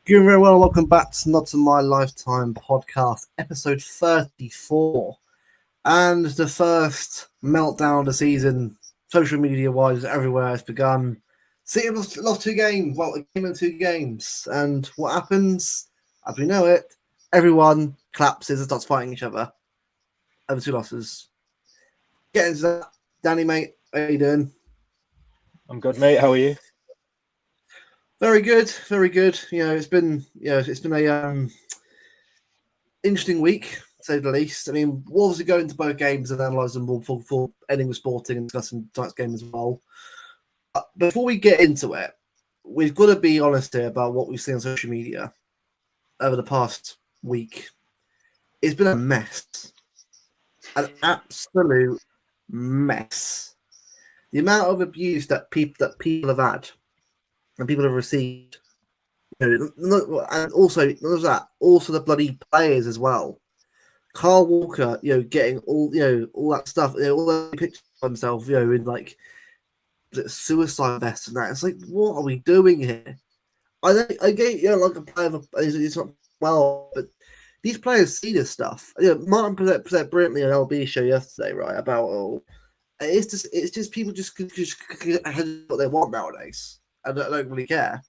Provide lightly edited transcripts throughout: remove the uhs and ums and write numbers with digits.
Doing very well. Welcome back to Not in My Lifetime podcast, episode 34, and the first meltdown of the season, social media wise, everywhere has begun. City lost two games, well, a game and two games, and what happens, as we know it, everyone collapses and starts fighting each other over two losses. Get into that, Danny, mate. How you doing? I'm good, mate. How are you? Very good, very good. It's been a interesting week, to say the least. I mean, we'll obviously go into both games and analyse them all for ending with Sporting and discussing tonight's game as well. But before we get into it, we've got to be honest here about what we've seen on social media over the past week. It's been a mess, an absolute mess. The amount of abuse that people have had and people have received, and also not just that, also the bloody players as well. Carl Walker, getting all that stuff, all the pictures of himself, in like suicide vests and that. It's like, what are we doing here? I get, like a player, it's not well, but these players see this stuff. Martin presented brilliantly on LB show yesterday, right? About it's just people just what they want nowadays. I don't really care.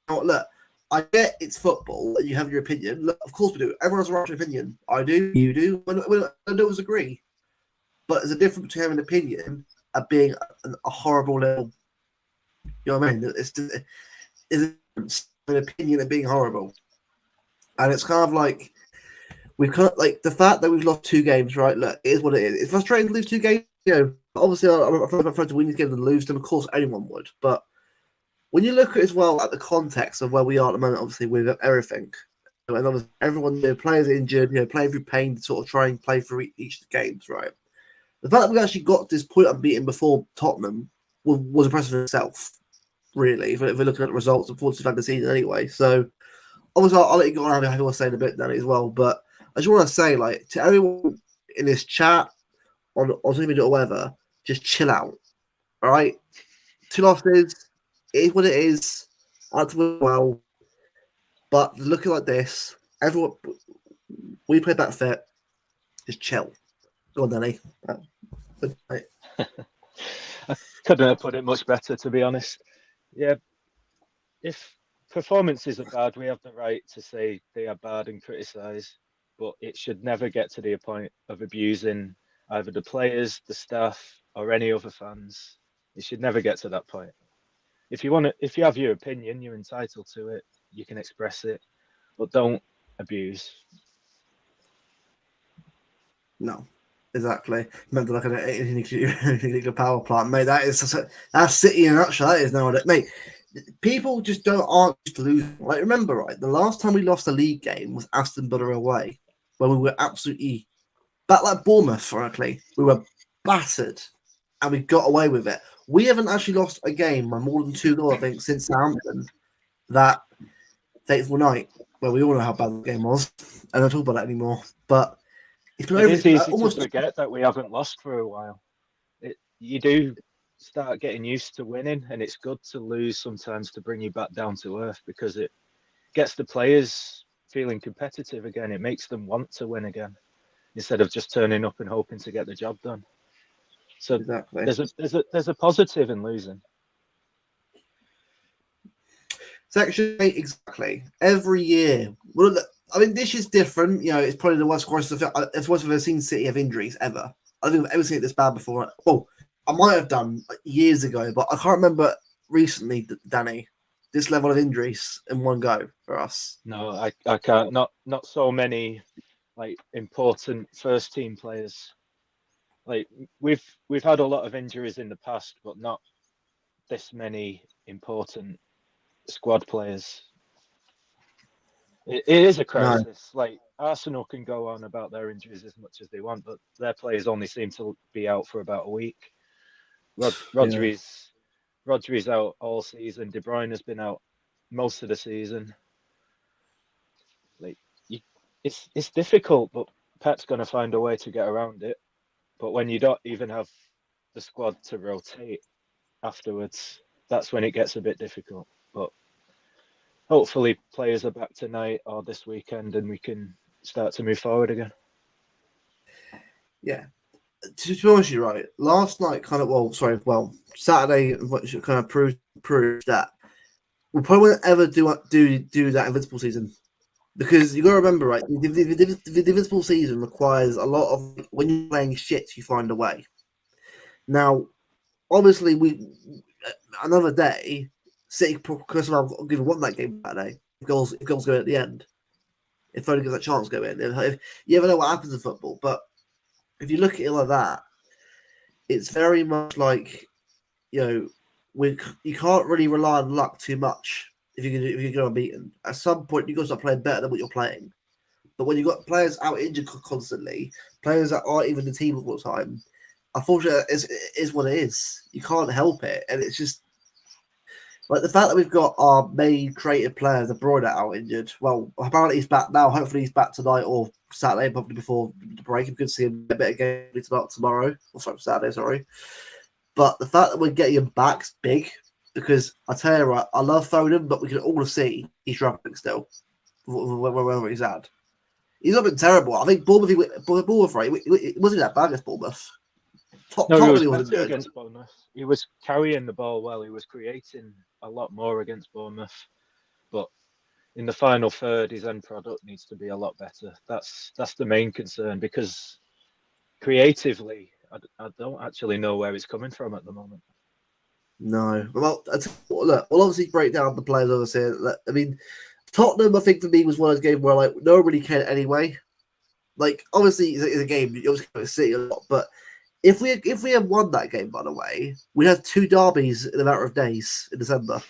Now, look, I get it's football and you have your opinion. Look, of course we do. Everyone has a right to opinion. I do. You do. I don't always agree. But there's a difference between having an opinion and being a horrible little. You know what I mean? It's a difference between an opinion and being horrible. And it's kind of like we've kind of like the fact that we've lost two games. Right? Look, it is what it is. It's frustrating to lose two games. Obviously, I'm afraid to win these games and lose them. Of course, anyone would. But when you look at as well at the context of where we are at the moment, obviously with everything, and obviously everyone, players injured, playing through pain to sort of try and play through each of the games, right? The fact that we actually got to this point unbeaten before Tottenham was impressive in itself, really. If we're looking at the results, unfortunately, we've had the season anyway. So obviously, I'll let you go on and have you say in a bit, Danny, as well. But I just want to say, like, to everyone in this chat on social media or whatever, just chill out, all right? Two losses, it is what it is. That's well. But looking like this, everyone we played that fit. Just chill. Go on, Danny. Right. I couldn't have put it much better, to be honest. Yeah, if performances are bad, we have the right to say they are bad and criticise, but it should never get to the point of abusing either the players, the staff, or any other fans. It should never get to that point. If you have your opinion, you're entitled to it. You can express it, but don't abuse. No, exactly. Remember, like a nuclear power plant, mate. That's City in a nutshell. That is nowadays, mate. People just aren't just losing. Like, remember, right? The last time we lost a league game was Aston Villa away, where we were absolutely like Bournemouth. Frankly, we were battered, and we got away with it. We haven't actually lost a game by more than 2 goals, I think, since Southampton that fateful night, where we all know how bad the game was. I don't talk about that anymore, but it's been It over. is It's been easy to almost. forget that we haven't lost for a while. You do start getting used to winning, and it's good to lose sometimes to bring you back down to earth because it gets the players feeling competitive again. It makes them want to win again instead of just turning up and hoping to get the job done. So Exactly. there's a positive in losing. Section 8, exactly. Every year. Well, I mean, this is different. It's probably the worst crisis it's worst I've ever seen City have injuries ever. I don't think I've ever seen it this bad before. Well, I might have done years ago, but I can't remember recently, Danny, this level of injuries in one go for us. No, I can't. Not so many like important first team players. Like we've had a lot of injuries in the past, but not this many important squad players. It is a No. crisis. Like Arsenal can go on about their injuries as much as they want, but their players only seem to be out for about a week. Yeah. Rodri's out all season. De Bruyne has been out most of the season. Like you, it's difficult, but Pep's going to find a way to get around it. But when you don't even have the squad to rotate afterwards, that's when it gets a bit difficult. But hopefully players are back tonight or this weekend, and we can start to move forward again. Yeah. To be honest, you're right. Last night, Saturday, which kind of proved that we probably won't ever do that Invincible season, because you got to remember, right? The Invincible season requires a lot of, when you're playing shit, you find a way. Now, obviously, another day, City because I'll give one that game Saturday. If goals go in at the end, if only gives a chance to go in. If you never know what happens in football, but if you look at it like that, it's very much like, you can't really rely on luck too much if you go unbeaten. At some point, you've got to start playing better than what you're playing. But when you've got players out injured constantly, players that aren't even the team all the time, unfortunately, it is what it is. You can't help it, and it's just like the fact that we've got our main creative players abroad out injured. Well, apparently he's back now. Hopefully he's back tonight or Saturday, probably before the break. It's good to see him a bit of game tonight, tomorrow. Or sorry, Saturday, sorry. But the fact that we're getting him back is big, because I tell you what, I love Foden, but we can all see he's struggling still, wherever he's at. He's not been terrible. I think Bournemouth, right? It wasn't that bad against Bournemouth. No, he was wasn't better good. against Bournemouth. He was carrying the ball well. He was creating a lot more against Bournemouth. But in the final third, his end product needs to be a lot better. That's the main concern, because creatively, I don't actually know where he's coming from at the moment. No. Well, look, we'll obviously break down the players obviously. I mean, Tottenham, I think, for me, was one of those games where, like, nobody cared anyway. Like, obviously, it's a game, you always go to City a lot, but if we had won that game, by the way, we'd have 2 derbies in a matter of days in December.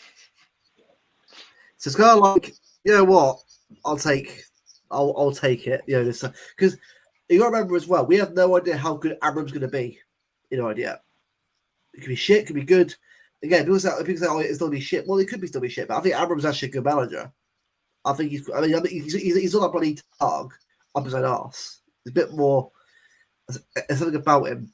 So it's kind of like, you know what? I'll take it. You know, this, because you got to remember as well, we have no idea how good Abraham's going to be. You know, idea. It could be shit, it could be good. Again, people say, oh, it's still be shit. Well, it could be still be shit, but I think Abraham's actually a good manager. I think he's not a bloody tug up his own arse. There's a bit more. There's something about him.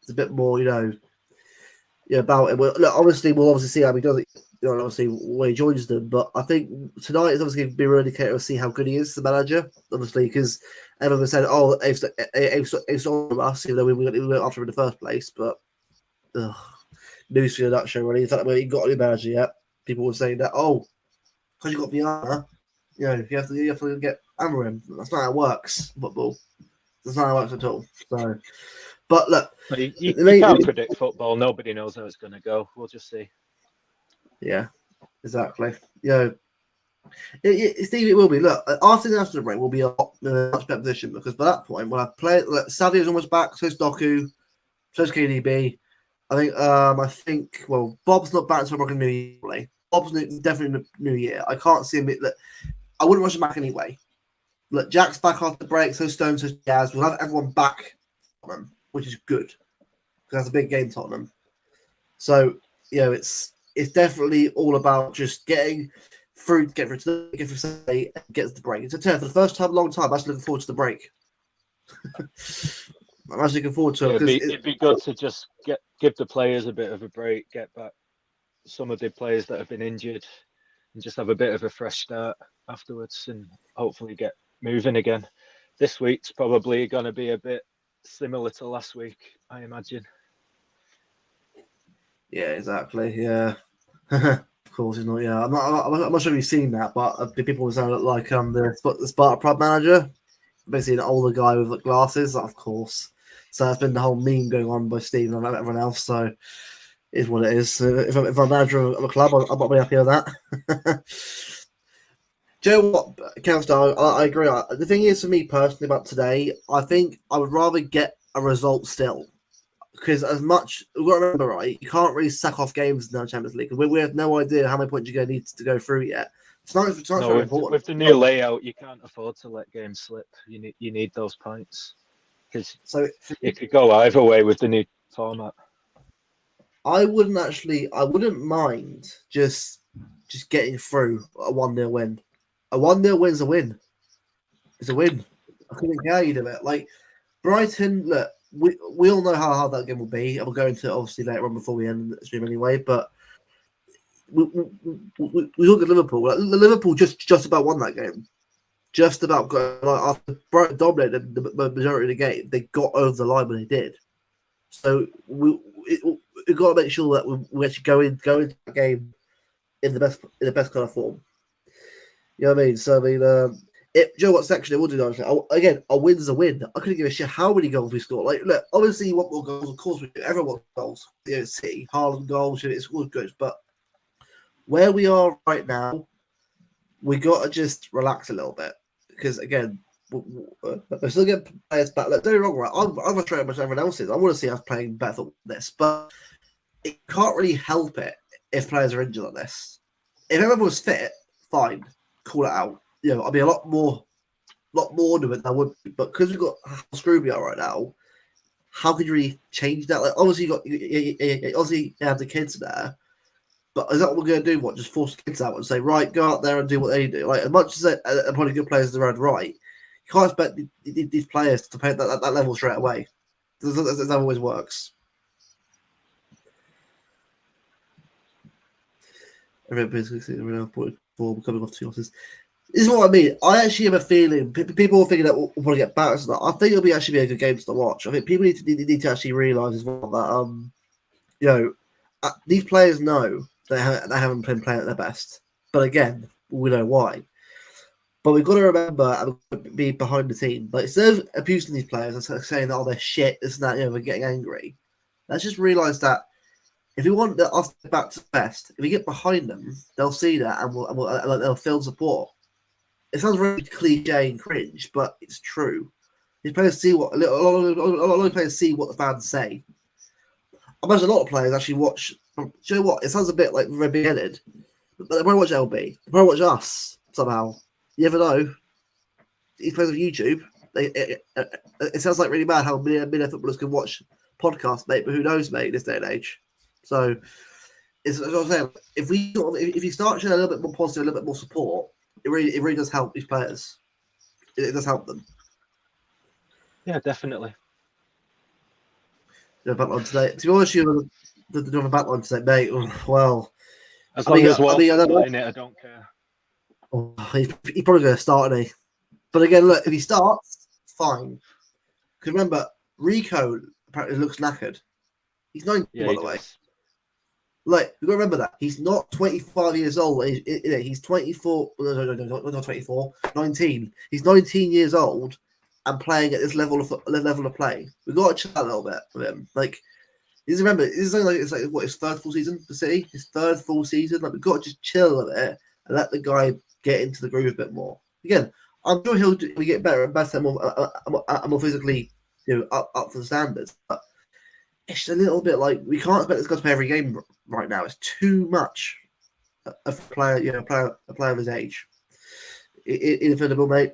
It's a bit more, about him. Well, look, obviously, we'll obviously see how he does it. Obviously, when he joins them. But I think tonight is obviously going to be really indicator to see how good he is, the manager. Obviously, because everyone said, "Oh, Abe's on us," even though we went after him in the first place. But news for you, that show, really. Is that he got a new manager yet? People were saying that, oh, because you got Viana, you have to get Amarim. That's not how it works. Football. That's not how it works at all. So, but look, you can't predict football. Nobody knows how it's going to go. We'll just see. Yeah, exactly. Steve, it will be. Look, after the national break, we'll be in a much better position, because by that point, we'll have played. Savio's almost back. So's Doku. So's KDB. I think. Well, Bob's not back until New Year. Really. Bob's definitely New Year. I can't see him. I wouldn't rush him back anyway. Look, Jack's back after the break. So Stones, so Jazz. We'll have everyone back, which is good, because that's a big game, Tottenham. So it's definitely all about just getting through Sunday, and get to the break. It's for the first time in a long time, I'm actually looking forward to the break. I'm actually looking forward to it. It'd be good to just give the players a bit of a break, get back some of the players that have been injured, and just have a bit of a fresh start afterwards, and hopefully get moving again. This week's probably going to be a bit similar to last week, I imagine. Yeah, exactly. Yeah, of course he's not. Yeah, I'm not sure if you've seen that, but people sound like the Sparta Pride manager, basically an older guy with glasses, of course. So that's been the whole meme going on by Steve and everyone else. So it is what it is. If I'm a manager of a club, I'm not really happy with that. Do you know what, Kelstar? I agree. The thing is, for me personally, about today, I think I would rather get a result still. Because as much, we've got to remember, right, you can't really sack off games in the Champions League. We have no idea how many points you're going to need to go through yet. Tonight's very important. With the new layout, you can't afford to let games slip. You need those points, because it could go either way with the new format. I wouldn't mind just getting through a 1-0 win. A 1-0 win's a win. It's a win. I couldn't care you do it. Like Brighton, look, we all know how hard that game will be. And we'll go into it obviously later on before we end the stream anyway. But we look at Liverpool. Like, Liverpool just about won that game. Just about got like after Brighton dominated the majority of the game, they got over the line when they did. So we've got to make sure that we actually go into that game in the best kind of form. You know what I mean? So I mean, do you know what section it will do? Again, a win's a win. I couldn't give a shit how many goals we score. Like, look, obviously you want more goals. Of course we do. Everyone wants goals. You know, City, Haaland goals, it's all good. But where we are right now, we got to just relax a little bit because again, we're still getting players back. Look, don't get me wrong, right? I'm frustrated much as everyone else is. I want to see us playing better than this, but it can't really help it if players are injured on this. If everyone was fit, fine, call it out. You know, I'd be a lot more into it than I would be. But because we've got how screwed we are right now, how could you really change that? Like, obviously, you have the kids there, but is that what we're going to do? What, just force the kids out and say, right, go out there and do what they do? Like, as much as they're probably good players in their own right, you can't expect these players to play at that level straight away. That always works. Everybody's coming off 2 losses. This is what I mean. I actually have a feeling people are thinking that we'll probably get back. I think it'll actually be a good game to watch. I think people need to actually realise as well that you know, these players know they haven't been playing at their best. But again, we know why. But we've got to remember and be behind the team. Like, instead of abusing these players and saying that, oh, they're shit, this and that, you know, we're getting angry. Let's just realise that if we want us back to the best, if we get behind them, they'll see that and they'll feel support. It sounds really cliche and cringe, but it's true. These players see what a lot of players see what the fans say. I imagine a lot of players actually watch. Do you know what? It sounds a bit like they're big-headed, but they probably watch LB. They probably watch us somehow. You never know. These players on YouTube. It sounds like really bad how many footballers can watch podcasts, mate. But who knows, mate? In this day and age. So, it's what I'm saying. If you start showing a little bit more positive, a little bit more support. It really does help these players. It does help them. Yeah, definitely. The backline today. To be honest, the backline today, mate. Well, as long as I don't care. Oh, he's probably going to start, isn't he? But again, look, if he starts, fine. Because remember, Rico apparently looks knackered. He's 19, by the way. Like, you've got to remember that. He's not 25 years old. He's 24. No, not 24. 19. He's 19 years old and playing at this level of play. We've got to chill a little bit with him. Like, remember, it's like what, his third full season for City? His third full season? Like, we've got to just chill a bit and let the guy get into the groove a bit more. Again, I'm sure he'll get better and better and more physically, you know, up for the standards. But it's a little bit like we can't expect this guy to play every game right now. It's too much of a player, you know, a player of his age. Inevitable, mate.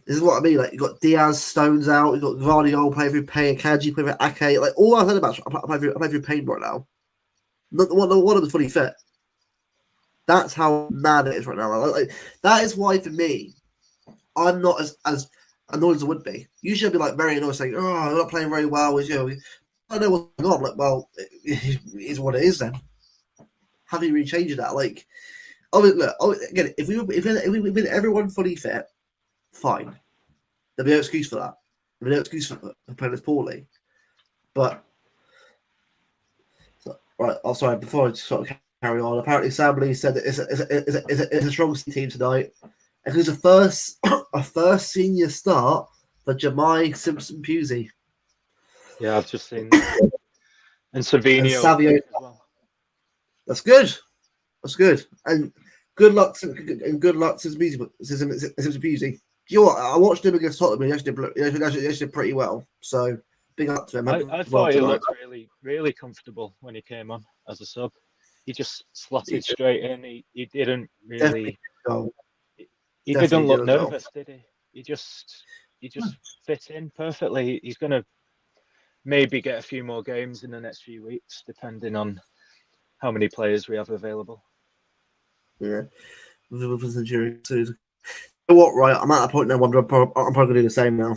This is what I mean. Like, you've got Diaz, Stones out. You've got Guardiola playing through Payne, Kanji playing through Ake. Like, all I've heard about, I play through Payne right now. Not one of them fully fit. That's how mad it is right now. Like, that is why, for me, I'm not as annoyed as I would be. Usually I'd be like very annoyed, saying, "Oh, I'm not playing very well." You know, I know what's going on. I'm like, well, it is what it is then. How do you really change that? Like, again, if we been everyone fully fit, fine. There'll be no excuse for that. There'll be no excuse for playing this poorly. But right, sorry. Before I sort of carry on, apparently Sam Lee said that it's a strong team tonight. And it's a first senior start for Jemai Simpson-Pusey. Yeah, I've just seen that. And Savinho and Savio as well. That's good. That's good. And good luck to Simpson-Pusey. You know what? I watched him against Tottenham and he actually did pretty well. So big up to him. I thought he looked really, really comfortable when he came on as a sub. He just slotted straight in. He didn't really. He didn't look nervous, did he? He just fit in perfectly. He's going to maybe get a few more games in the next few weeks, depending on how many players we have available. Yeah. You know what, right? I'm at a point now where I'm probably going to do the same now.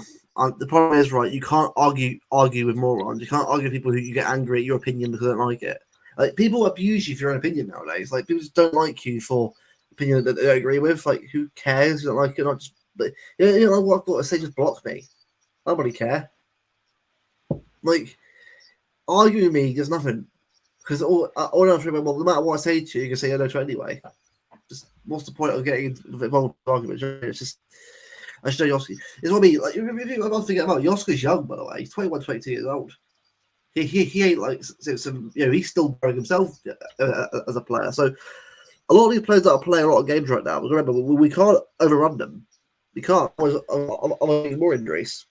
The problem is, right, you can't argue with morons. You can't argue with people who you get angry at your opinion because they don't like it. Like people abuse you for your own opinion nowadays. Like people just don't like you for opinion that they don't agree with. Like who cares? You don't like it, not just. But you know what I've got to say. Just block me. Nobody care. Like arguing with me does nothing. Because all I remember, well, no matter what I say to you, you can say no to anyway. Just what's the point of getting involved in arguments? It's just. I should know Yoski. It's what I mean. Like, I'm not thinking about Yoski's young, by the way. He's 21, 22 years old. He ain't like some. He's still growing himself as a player. So a lot of these players that are playing a lot of games right now. Remember, we can't overrun them. We can't. Otherwise, more injuries.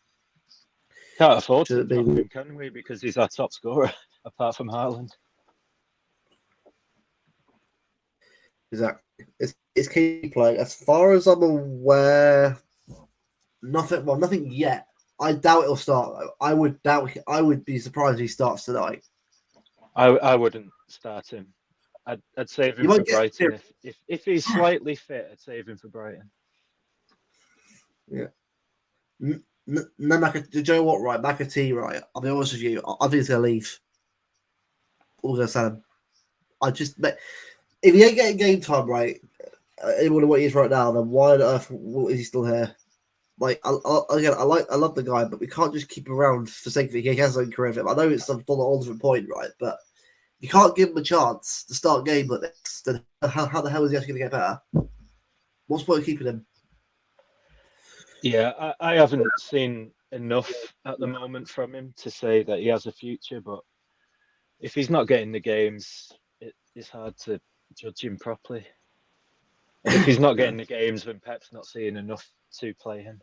Can't afford to drop him, can we? Because he's our top scorer, apart from Haaland. Exactly. It's key playing. As far as I'm aware, nothing yet. I doubt it'll start though. I would be surprised if he starts tonight. I wouldn't start him. I'd save him for Brighton. If he's slightly fit, I'd save him for Brighton. Yeah. No, do you know what? Right, McAtee. Right, I'll be honest with you. I think he's gonna leave. All gonna say, if he ain't getting game time right, anyone what he is right now, then why on earth is he still here? Like, I love the guy, but we can't just keep him around for sake of it. He has his own career. I know it's a whole different point, right? But you can't give him a chance to start a game like this. Then how the hell is he actually going to get better? What's the point of keeping him? Yeah, I haven't seen enough at the moment from him to say that he has a future. But if he's not getting the games, it's hard to judge him properly. And if he's not getting the games, then Pep's not seeing enough to play him.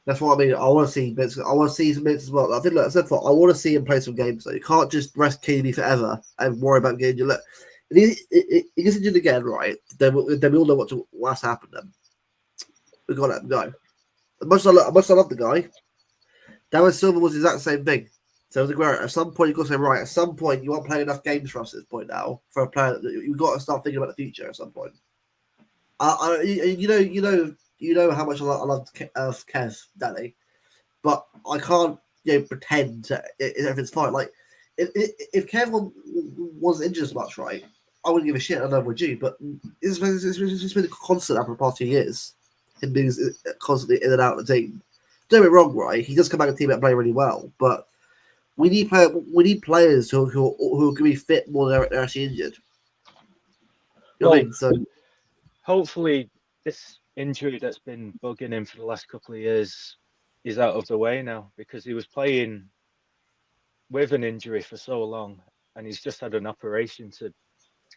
That's what I mean. I want to see bits. I want to see some bits as well. I think, like I said, I want to see him play some games. So you can't just rest KD forever and worry about getting you. Look, if he gets injured again, right? Then we all know what's happened. Then we've got to let him go. As much as I love the guy, David Silver was the exact same thing. So at some point you've got to say, right, at some point you aren't playing enough games for us at this point now. For a player, you've got to start thinking about the future at some point. You know how much I love Kev, Danny, but I can't pretend everything's fine. Like if Kev wasn't injured as much, right, I wouldn't give a shit. I know would you, but it's been constant over the past 2 years. Him being constantly in and out of the team. Don't get me wrong, right? He does come back and team and play really well, but we need players who can be fit more than they're actually injured. You know what I mean? So hopefully this injury that's been bugging him for the last couple of years is out of the way now, because he was playing with an injury for so long and he's just had an operation to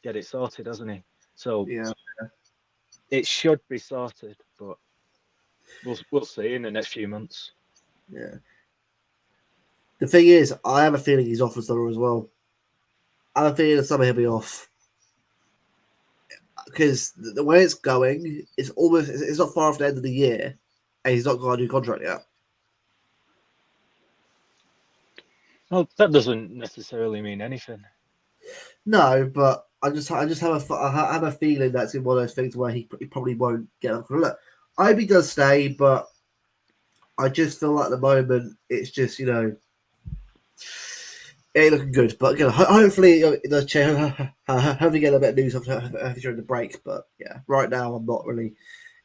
get it sorted, hasn't he? So yeah, it should be sorted, but we'll see in the next few months. Yeah. The thing is, I have a feeling he's off for summer as well. I have a feeling the summer he'll be off. Because the way it's going, it's not far off the end of the year, and he's not got a new contract yet. Well, that doesn't necessarily mean anything. No, but I just have a feeling that's in one of those things where he probably won't get up. Look, I hope he does stay, but I just feel like at the moment it's just it ain't looking good. But again, hopefully it does change. Hopefully get a bit of news during the break. But yeah, right now I'm not really,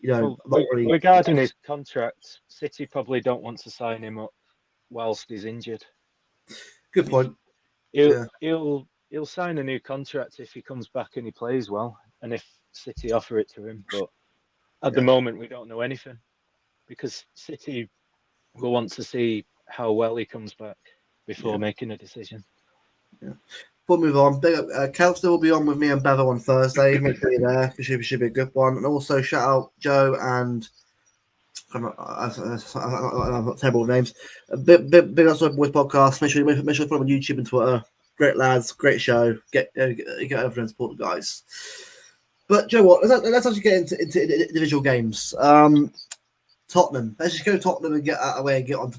Regarding his contract, City probably don't want to sign him up whilst he's injured. Good point. He'll sign a new contract if he comes back and he plays well, and if City offer it to him. But at the moment, we don't know anything, because City will want to see how well he comes back before making a decision. Yeah. Before we move on, Kelster will be on with me and Bevo on Thursday. Make sure you're there. It should be a good one. And also shout out Joe and I'm not terrible with names. Big up to Boys Podcast. Make sure you follow them on YouTube and Twitter. Great lads, great show. Get over and support the guys. But Joe, what? Let's actually get into individual games. Tottenham. Let's just go to Tottenham and get out of the way and get on to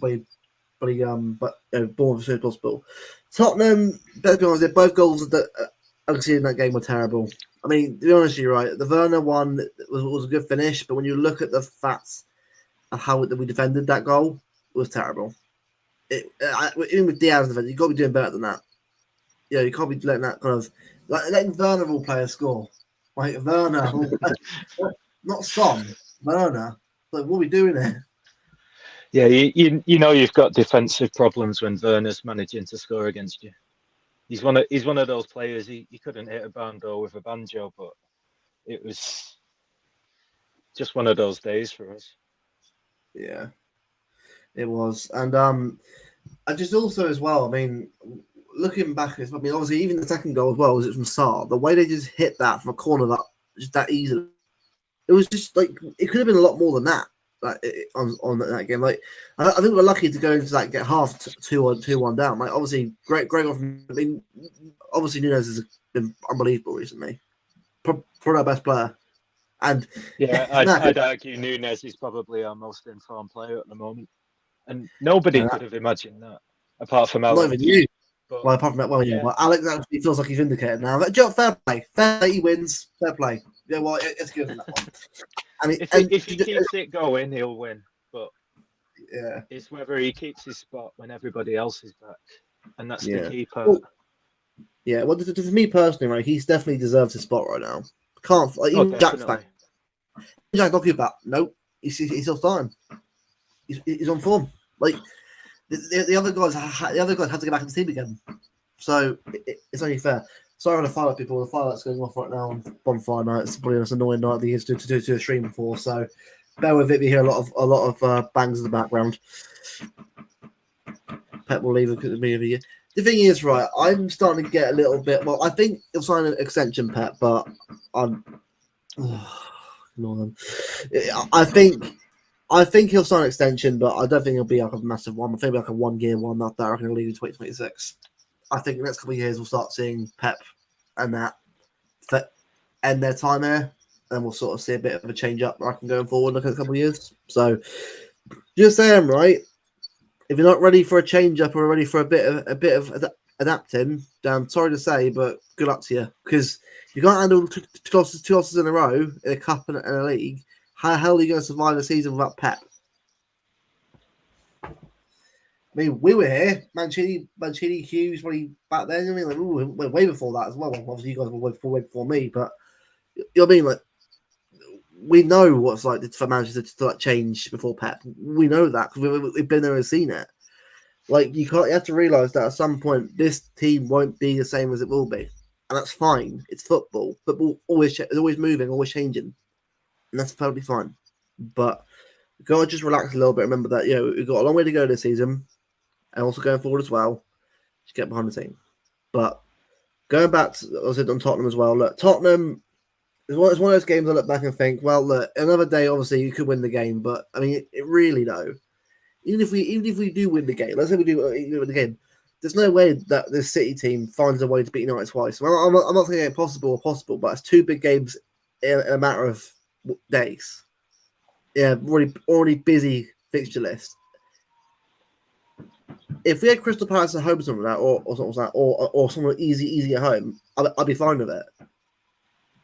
Bournemouth as soon as possible. Tottenham, better be honest, both goals that I see in that game were terrible. I mean, to be honest, you're right. The Werner one was a good finish, but when you look at the facts of how we defended that goal, it was terrible. Even with Diaz defense, you've got to be doing better than that. you can't be letting that kind of like letting vulnerable players score. Like Werner, not Son, Werner. Like, what are we doing here? Yeah, you know you've got defensive problems when Werner's managing to score against you. He's one of those players. He couldn't hit a barn door with a banjo, but it was just one of those days for us. Yeah, it was, and I just also as well. I mean, looking back, I mean, obviously even the second goal as well was it from Saar. The way they just hit that from a corner that just that easily. It was just like it could have been a lot more than that. Like on that game, like I think we're lucky to go into that get half 2-1 down. Like obviously, great. I mean, obviously Nunes has been unbelievable recently. Probably our best player, and yeah, I'd argue Nunes is probably our most informed player at the moment, and nobody could have imagined that apart from Alex. Not even you. But, well, apart from that, well, Alex actually feels like he's vindicated now. Fair play, he wins. Fair play. Yeah, well, it's good in that one. I mean, if he keeps it going, he'll win. But yeah, it's whether he keeps his spot when everybody else is back, and that's the key part. Well, well, for me personally, right, he's definitely deserves his spot right now. Can't like even Jack's back. Jack not keep back. Nope, he's still starting. He's on form. Like the other guys had to get back in the team again. So it's only fair. Sorry on the fire people. The firelight's going off right now on bonfire night. It's probably the most annoying night they used to do a stream before. So bear with it. We hear a lot of bangs in the background. Pep will leave because of me over here. The thing is, right, I'm starting to get a little bit. Well, I think he'll sign an extension, Pep, but I'm. Ignore them. I think he'll sign an extension, but I don't think it'll be like a massive one. I think it'll be like a 1 year one. Not that I reckon he'll leave in 2026. I think the next couple of years we'll start seeing Pep and that end their time here, and we'll sort of see a bit of a change up. I can going forward like a couple of years. So just saying, right? If you're not ready for a change up or ready for a bit of adapting, I'm sorry to say, but good luck to you because you can't handle two losses in a row in a cup and a league. How the hell are you going to survive a season without Pep? I mean, we were here, Mancini, Hughes, back then. I mean, like, we were way before that as well. Obviously, you guys were way before me, but you know what I mean? Like, we know what's like for managers to like change before Pep. We know that because we've been there and seen it. Like, you have to realize that at some point this team won't be the same as it will be, and that's fine. It's football. Football is always moving, always changing, and that's totally fine. But you gotta just relax a little bit. Remember that we've got a long way to go this season. And also going forward as well, just get behind the team. But going back to, I said on Tottenham as well. Look, Tottenham is one of those games I look back and think, well, look, another day, obviously, you could win the game. But, I mean, it really, though, even if we do win the game, let's say we do win the game, there's no way that this City team finds a way to beat United twice. Well, I'm not saying impossible, but it's 2 big games in a matter of days. Yeah, already busy fixture list. If we had Crystal Palace at home, something like that, or something like that, or someone easy at home, I'd be fine with it.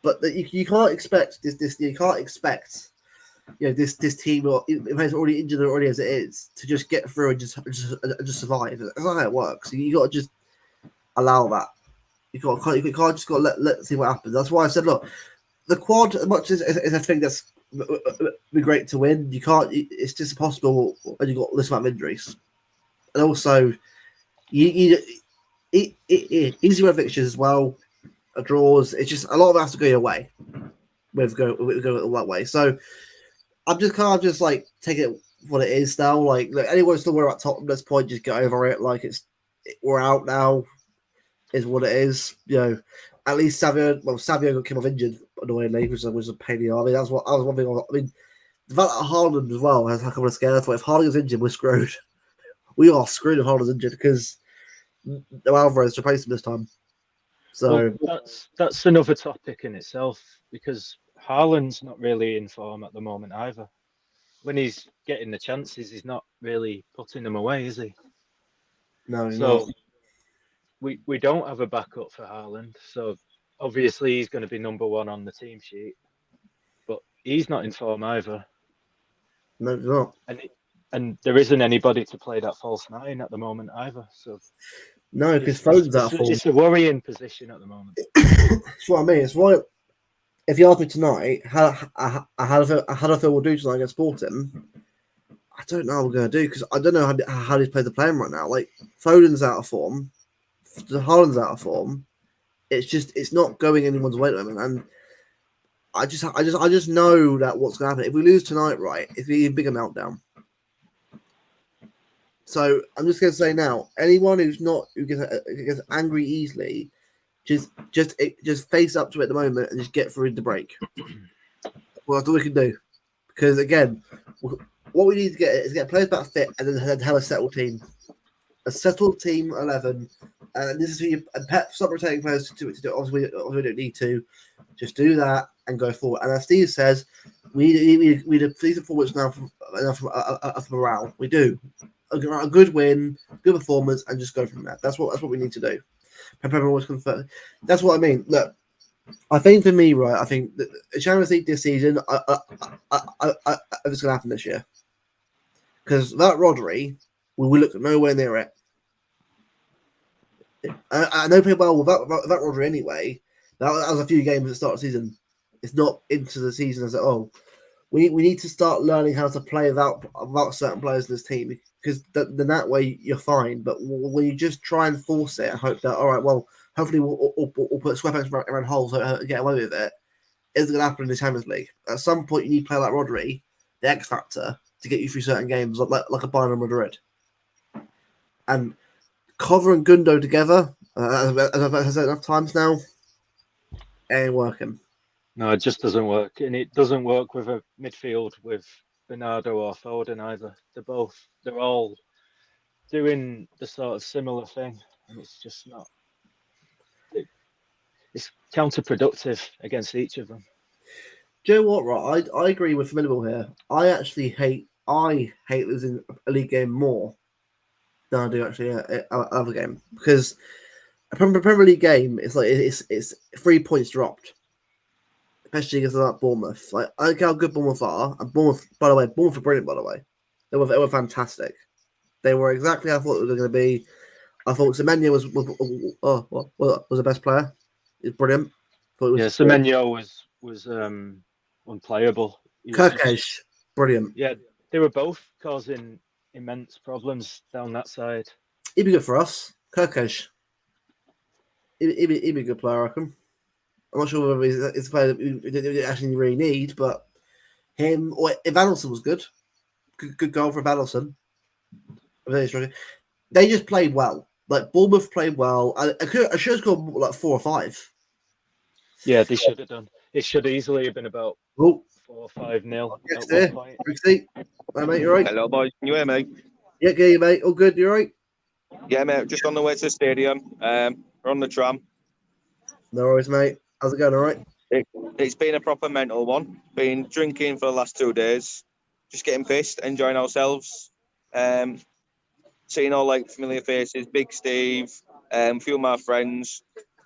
But you can't expect this. You can't expect this team, or if it's already injured already as it is, to just get through and just survive. That's not how it works. You got to just allow that. You can't just let see what happens. That's why I said, look, the quad, as much as a thing that's be great to win, you can't. It's just impossible when you got this amount of injuries. And also, easier fixtures as well, draws. It's just a lot of it has to go your way. We go that way. So I'm just kind of just like take it what it is now. Like, look, anyone still worry about Tottenham at this point, just get over it. Like we're out now. Is what it is. At least Savio came off injured annoyingly, which was a pain in the arm. I mean, that was one thing. I mean, the fact that Haaland as well has a couple of scared. I thought if Haaland is injured, we're screwed. We are screwed if Haaland's injured because Alvarez replaced him this time. So that's another topic in itself because Haaland's not really in form at the moment either. When he's getting the chances, he's not really putting them away, is he? No. So we don't have a backup for Haaland. So obviously he's going to be number 1 on the team sheet, but he's not in form either. No, he's not. And there isn't anybody to play that false 9 at the moment either. So No, because Foden's out of form. It's a worrying position at the moment. That's what I mean. It's why, if you ask me tonight, how do I feel we'll do tonight against Sporting? I don't know what we're going to do because I don't know how he's played the playing right now. Like, Foden's out of form. Haaland's out of form. It's not going anyone's way at the moment. And I just know that what's going to happen. If we lose tonight, right, it's going to be a bigger meltdown. So I'm just going to say now, anyone who gets angry easily, just face up to it at the moment and just get through the break. Well, that's all we can do. Because again, what we need to get is get players back fit and then have a settled team. A settled team 11. And this is who you stop rotating players to do. Obviously, we don't need to. Just do that and go forward. And as Steve says, we need a decent forwards now for morale. We do. A good win, good performance, and just go from there. That's what we need to do. That's what I mean. Look, I think for me, right, I think the Champions League this season, it's going to happen this year. Because that Rodri, we will look nowhere near it. I know people well without Rodri anyway. That was a few games at the start of the season. It's not into the season as we need to start learning how to play without certain players in this team, because then that way you're fine. But when you just try and force it and hope that, all right, well, hopefully we'll put sweatpants around holes and get away with it, isn't going to happen in the Champions League. At some point, you need to play like Rodri, the X factor, to get you through certain games, like a Bayern Madrid. And Cover and Gundo together, as I've said enough times now, ain't working. No, it just doesn't work, and it doesn't work with a midfield with Bernardo or Foden either. They're all doing the sort of similar thing, and it's just not. It's counterproductive against each of them. Do you know what, right? I agree with Minimal here. I hate losing a league game more than I do actually another game, because a Premier League game is like it's 3 points dropped. Especially against like Bournemouth. Like, I don't care how good Bournemouth are. And Bournemouth were brilliant, by the way. They were fantastic. They were exactly how I thought they were going to be. I thought Semenyo was the best player. He's brilliant. Semenyo was unplayable. Kirkesh, brilliant. Yeah, they were both causing immense problems down that side. He'd be good for us. Kirkesh. He'd be a good player, I reckon. I'm not sure whether it's a player that we actually really need, but him or if Adelson was good goal for Adelson. They just played well. Like Bournemouth played well. I should have scored like 4 or 5. Yeah, they should have done. It should easily have been about 4 or 5-0 at one point. Hey, mate, you right? Hello, boys. Can you hear me? Yeah, you mate. All good. You right? Yeah, mate. Just on the way to the stadium. We're on the tram. No worries, mate. How's it going? All right? It's been a proper mental one. Been drinking for the last 2 days. Just getting pissed, enjoying ourselves. Seeing all like familiar faces, Big Steve, a few of my friends.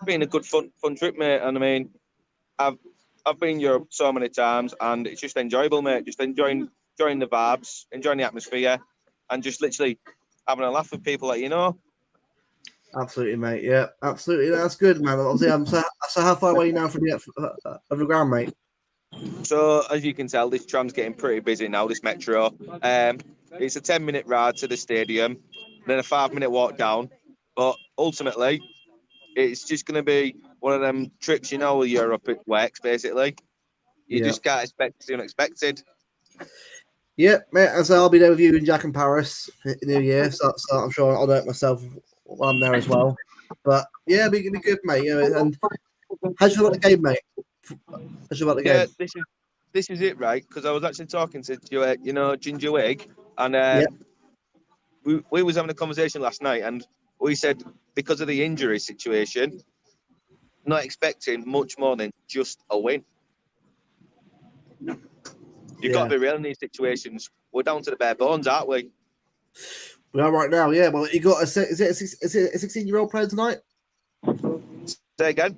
Been a good fun trip, mate. And I mean, I've been in Europe so many times, and it's just enjoyable, mate. Just enjoying the vibes, enjoying the atmosphere, and just literally having a laugh with people that you know. Absolutely, mate. Yeah, absolutely. That's good, man. Obviously, so how far away are you now from the ground, mate? So as you can tell, this tram's getting pretty busy now. This metro. It's a 10-minute ride to the stadium, then a 5-minute walk down. But ultimately, it's just going to be one of them trips, you know, Europe it works basically. You just can't expect the unexpected. Yeah, mate. And so I'll be there with you and Jack in Paris in New Year. So I'm sure I'll do it myself while I'm there as well. But yeah, it'll be good, mate. You know, and how do you feel about the game, mate? How do you feel about the game? This is it, right? Because I was actually talking to Ginger Wig, and we was having a conversation last night, and we said because of the injury situation, not expecting much more than just a win. You've got to be real in these situations. We're down to the bare bones, aren't we? We are right now, yeah. Well, you got is it a 16-year-old player tonight? Say again.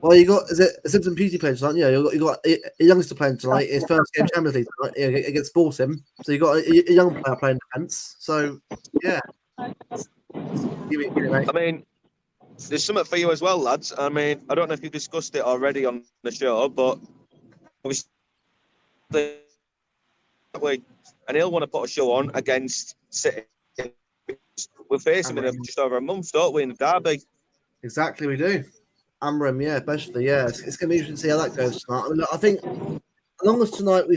Well, you got is it a Simpson Beauty player tonight? Yeah, you got a youngster playing tonight. His first game Champions League tonight against Sporting. So you got a young player playing defence. So yeah, Give it, mate. I mean, there's something for you as well, lads. I mean, I don't know if you've discussed it already on the show, but obviously, and he'll want to put a show on against City. We'll face him in just over a month, don't we, in the derby? Exactly, we do. Amram, yeah, especially, yeah. It's going to be interesting to see how that goes tonight. I mean, look, I think as long as tonight we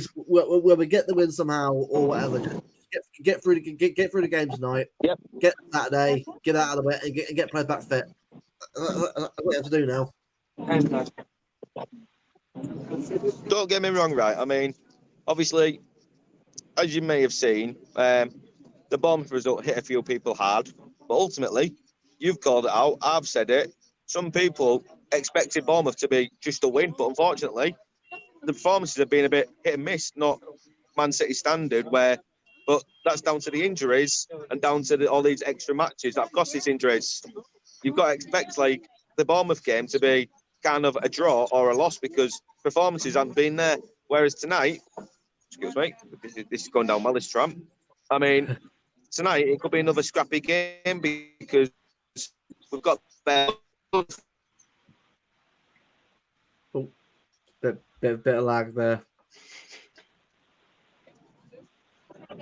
get the win somehow or whatever, just get through the game tonight. Yep. Get Saturday, get out of the way, and get players back fit. That's what we have to do now. Don't get me wrong, right? I mean, obviously, as you may have seen, the Bournemouth result hit a few people hard, but ultimately, you've called it out. I've said it. Some people expected Bournemouth to be just a win, but unfortunately, the performances have been a bit hit and miss, not Man City standard. But that's down to the injuries and down to all these extra matches that have cost these injuries. You've got to expect like the Bournemouth game to be kind of a draw or a loss because performances haven't been there. Whereas tonight, excuse me, this is going down well, this tramp. I mean, tonight it could be another scrappy game because we've got Bit of lag there.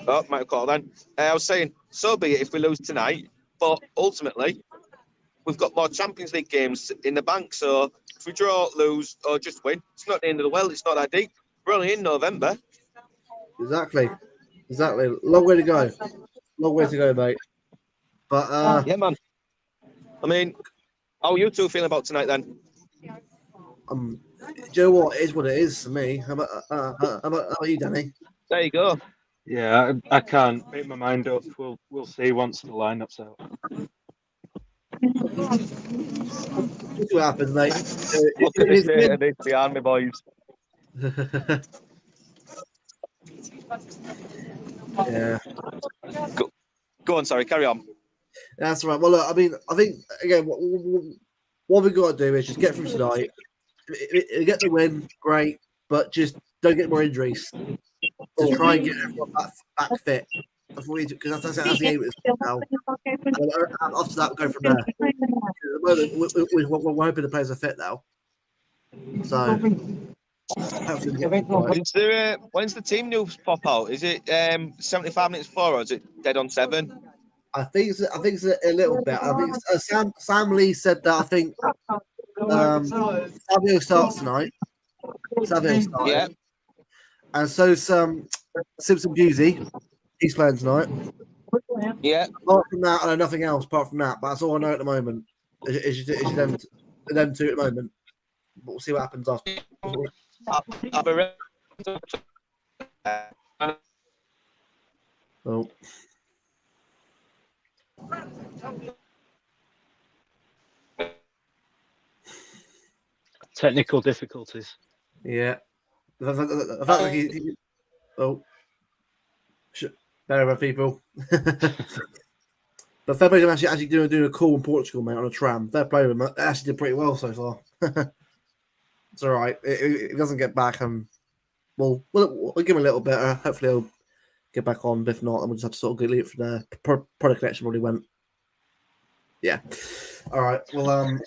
Oh, might have called then. I was saying, so be it if we lose tonight, but ultimately, we've got more Champions League games in the bank. So if we draw, lose, or just win, it's not the end of the world. It's not that deep. We're only in November. Exactly. Long way to go. Long way to go, mate. But yeah, man. I mean, how are you two feeling about tonight then? do you know what? It is what it is for me. How about you, Danny? There you go. Yeah, I can't make my mind up. We'll see once the lineup's out. That's what happens, mate. Look at this state of this behind me, boys. Yeah. Go on, sorry, carry on. That's right. Well, look, I mean, I think again, what we've got to do is just get through tonight. Get the win, great, but just don't get more injuries. Just try and get everyone back fit. That's what we do, because that's the aim now. And after that, we'll go from there. At the moment, we're hoping the players are fit now. So, when's the team news pop out? Is it 75 minutes before, or is it dead on 7? I think it's a little bit. I think Sam Lee said that. I think Savio starts tonight. Yeah. And so Simpson Busey, he's playing tonight. Yeah. Apart from that, I know nothing else apart from that. But that's all I know at the moment. Is them two at the moment. But we'll see what happens after. Oh. Technical difficulties. Yeah. The fact that he better about people. But fair play to him actually doing a call in Portugal, mate, on a tram. Fair play to him. Actually did pretty well so far. It's all right. It doesn't get back, and we'll give him a little bit. Hopefully he'll get back on. But if not, then we'll just have to sort of leave it from there. Product connection already went. Yeah. All right. Well,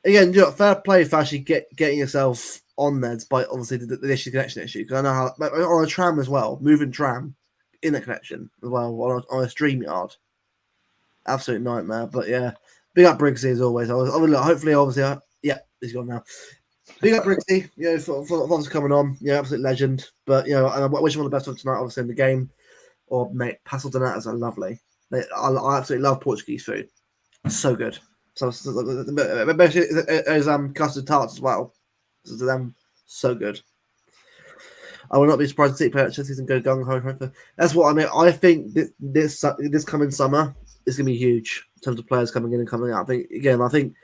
again, fair play for actually getting yourself on there, despite obviously the issue, connection issue. Because I know how on a tram as well, moving tram in a connection as well on a stream yard, absolute nightmare. But yeah, big up Briggsy as always. Hopefully, obviously, yeah, he's gone now. Big up Briggsy, for obviously coming on, absolute legend. But I wish him all the best for tonight, obviously in the game. Or mate, pastel donatas are lovely. I absolutely love Portuguese food. So good. So especially as custard tarts as well. So good. I will not be surprised to see purchases and go gung ho. That's what I mean. I think this coming summer is going to be huge in terms of players coming in and coming out. I think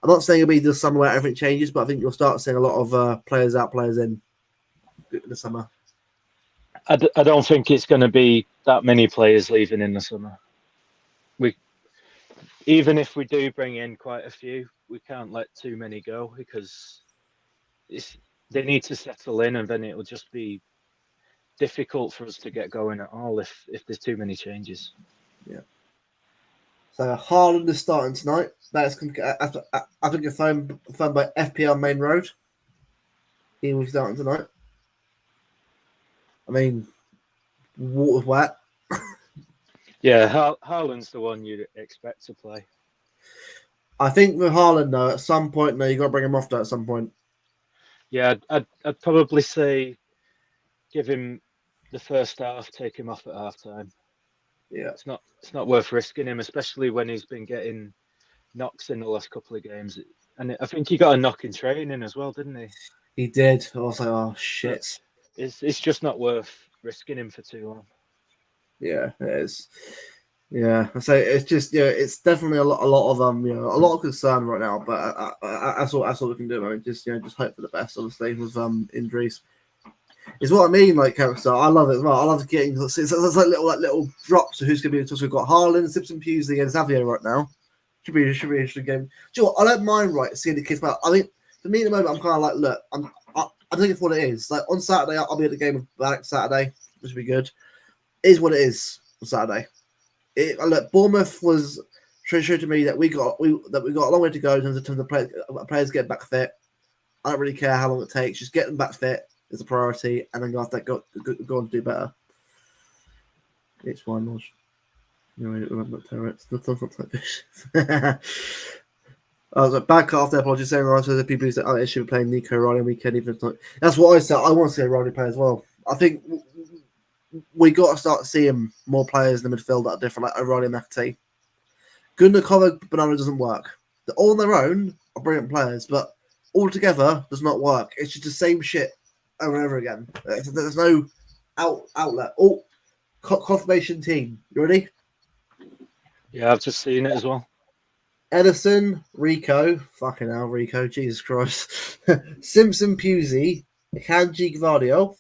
I'm not saying it'll be the summer where everything changes, but I think you'll start seeing a lot of players out, players in the summer. I don't think it's going to be that many players leaving in the summer. Even if we do bring in quite a few, we can't let too many go because they need to settle in, and then it will just be difficult for us to get going at all if there's too many changes. Yeah. So Haaland is starting tonight. That's I think it's phone by FPL Main Road. He was starting tonight. I mean, water's wet. Yeah, Haaland's the one you'd expect to play. I think with Haaland, though, at some point, you got to bring him off, though, at some point. Yeah, I'd probably say give him the first half, take him off at half time. Yeah. It's not worth risking him, especially when he's been getting knocks in the last couple of games. And I think he got a knock in training as well, didn't he? He did. I was like, oh, shit. It's just not worth risking him for too long. Yeah, it is. Yeah, so it's just it's definitely a lot of a lot of concern right now. But that's all we can do. I mean, just hope for the best. Obviously, with injuries, is what I mean. Like character, I love it as well. I love getting it's like little drops of who's going to be in touch. We've got Haaland, Simpson, Pusey, and Xavier right now. Should be an interesting game. Do you know what? I don't mind seeing the kids back. I mean, for me at the moment, I'm kind of like, look, I'm thinking for what it is. Like on Saturday, I'll be at the game with Barak Saturday, which will be good. It is what it is on Saturday. Look, Bournemouth was showed to me that we got a long way to go in terms of players getting back fit. I don't really care how long it takes. Just get them back fit is a priority, and then go after that go on to do better. It's one more. Remember turrets. Not like this. I was like, bad cut off there. Apologies, saying right to the people who said, "Oh, they should be playing Nico Riley weekend." Even that's what I said. I want to see a Riley play as well. I think we got to start seeing more players in the midfield that are different, like O'Reilly and McAtee. Gundakova, Banana doesn't work. They're all on their own are brilliant players, but all together does not work. It's just the same shit over and over again. There's no outlet. Oh, confirmation team. You ready? Yeah, I've just seen it as well. Edison, Rico, fucking hell, Rico, Jesus Christ. Simpson, Pusey, Kanji, Gvardio,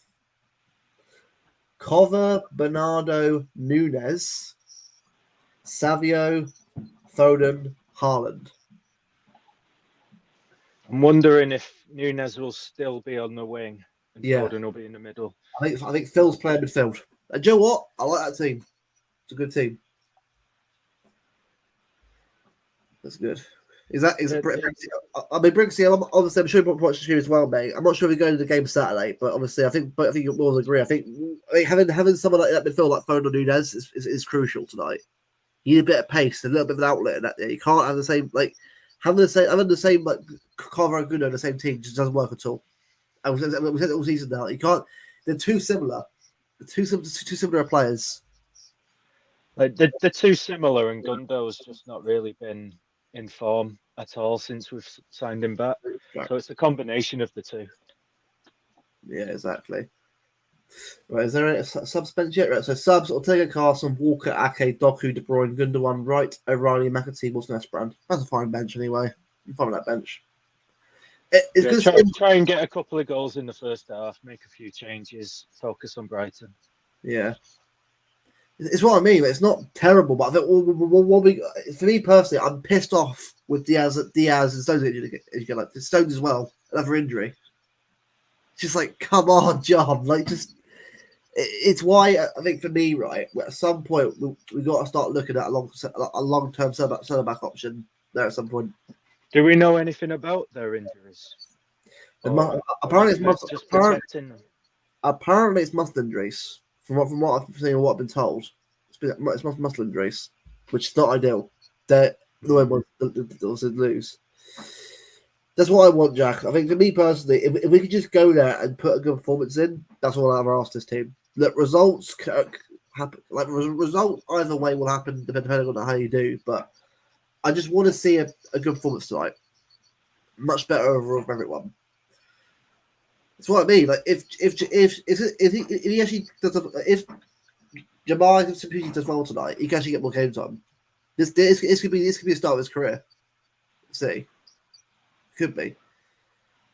Cover, Bernardo, Nunes, Savio, Foden, Haaland. I'm wondering if Nunes will still be on the wing and Yeah. Foden will be in the middle. I think Phil's playing midfield. And do you know what? I like that team. It's a good team. That's good. Brixie, obviously, I'm sure you watch the as well, mate. I'm not sure if you're going to the game Saturday, but obviously, I think you will agree. I think having someone like that midfield like Foden or Nunes is crucial tonight. You need a bit of pace, a little bit of an outlet in that. You can't have the same having the same Carver and Gunnar in the same team just doesn't work at all. And we said it all season now. You can't. They're too similar. Two similar players. Like they're too similar, and Gundo's just not really been in form at all since we've signed him back. Right. So it's a combination of the two. Yeah, exactly. Right, is there any subs bench yet? Right, so subs: Ortega, Carson, Walker, Ake, Doku, De Bruyne, Gundogan, Wright, O'Reilly, McAtee, Wilson, Esperand. That's a fine bench anyway. I'm fine with that bench. Try and get a couple of goals in the first half, make a few changes, focus on Brighton. Yeah. It's what I mean. It's not terrible, but I think for me personally, I'm pissed off with Diaz and Stones. Like Stones as well, another injury. Just like, come on, John. Like, just it's why I think for me, right, at some point we got to start looking at a long-term centre back option there at some point. Do we know anything about their injuries? Apparently, just protecting them. Apparently, it's muscle injuries. From what I've seen and what I've been told, it's muscle injuries, which is not ideal. They're the way one to lose. That's what I want, Jack. I think for me personally, if we could just go there and put a good performance in, that's all I've ever asked this team. Look, results happen. Like results either way will happen depending on how you do. But I just want to see a good performance tonight. Much better overall for everyone. That's what I mean. Like if he actually does, if Jamal Simpson does well tonight, he can actually get more game time. This could be the start of his career. See, could be.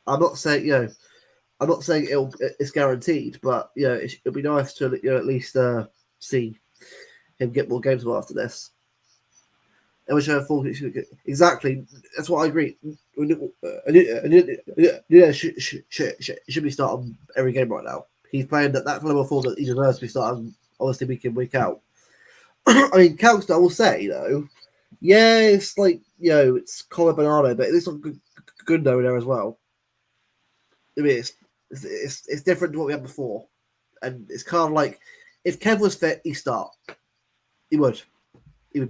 I'm not saying it's guaranteed, but it'll be nice to at least see him get more games after this. And which I thought exactly. That's what I agree. Should be starting every game right now. He's playing that level 4 that he deserves to be starting, obviously week in, week out. I mean, Calstar will say though, Yeah, it's like, it's Colin Bernardo, but it's not good though there as well. I mean, it's different to what we had before, and it's kind of like if Kev was fit, he'd start. He would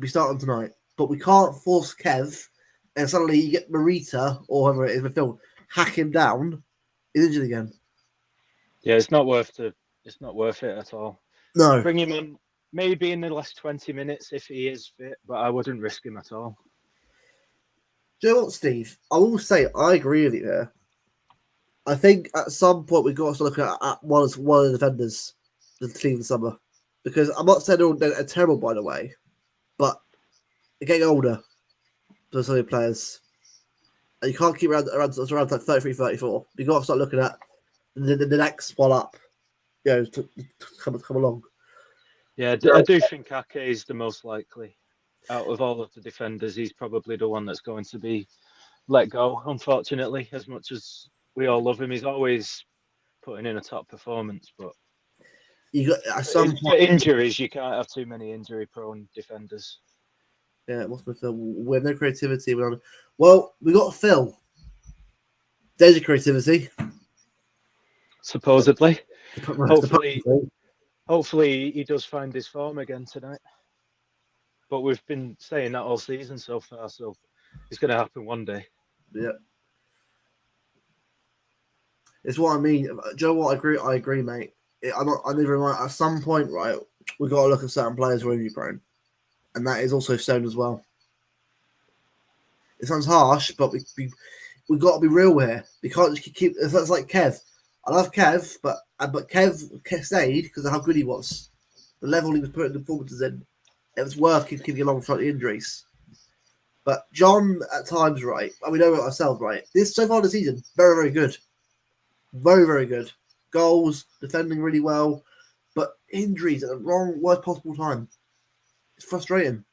be starting tonight, but we can't force Kev, and suddenly you get Marita or whoever it is, Phil, hack him down. He's injured again. Yeah, it's not worth it at all. No, Bring him on maybe in the last 20 minutes if he is fit, but I wouldn't risk him at all. do you know what, Steve? I will say I agree with you here. I think at some point we've got to look at one of the defenders the team in the summer, because I'm not saying they're terrible, by the way, but they're getting older. For some of the players, and you can't keep around like 33, 34. You've got to start looking at the next one up, to come along. Yeah, I do think Ake is the most likely. Out of all of the defenders, he's probably the one that's going to be let go, unfortunately. As much as we all love him, he's always putting in a top performance. But You got for injuries, you can't have too many injury-prone defenders. Yeah, what's my Phil? We have no creativity. Well, we got Phil. There's your creativity. Supposedly. Hopefully he does find his form again tonight. But we've been saying that all season so far, so it's going to happen one day. Yeah. It's what I mean. Do you know what? I agree, mate. I never mind. At some point, right, we've got to look at certain players who are injury prone. And that is also shown as well. It sounds harsh, but we've got to be real here. We can't just keep. It's like Kev. I love Kev, but Kev stayed because of how good he was. The level he was putting the performances in, it was worth keeping along for the injuries. But John, at times, right, and we know it ourselves, right. This so far this season, very, very good, very, very good. Goals, defending really well, but injuries at the worst possible time. It's frustrating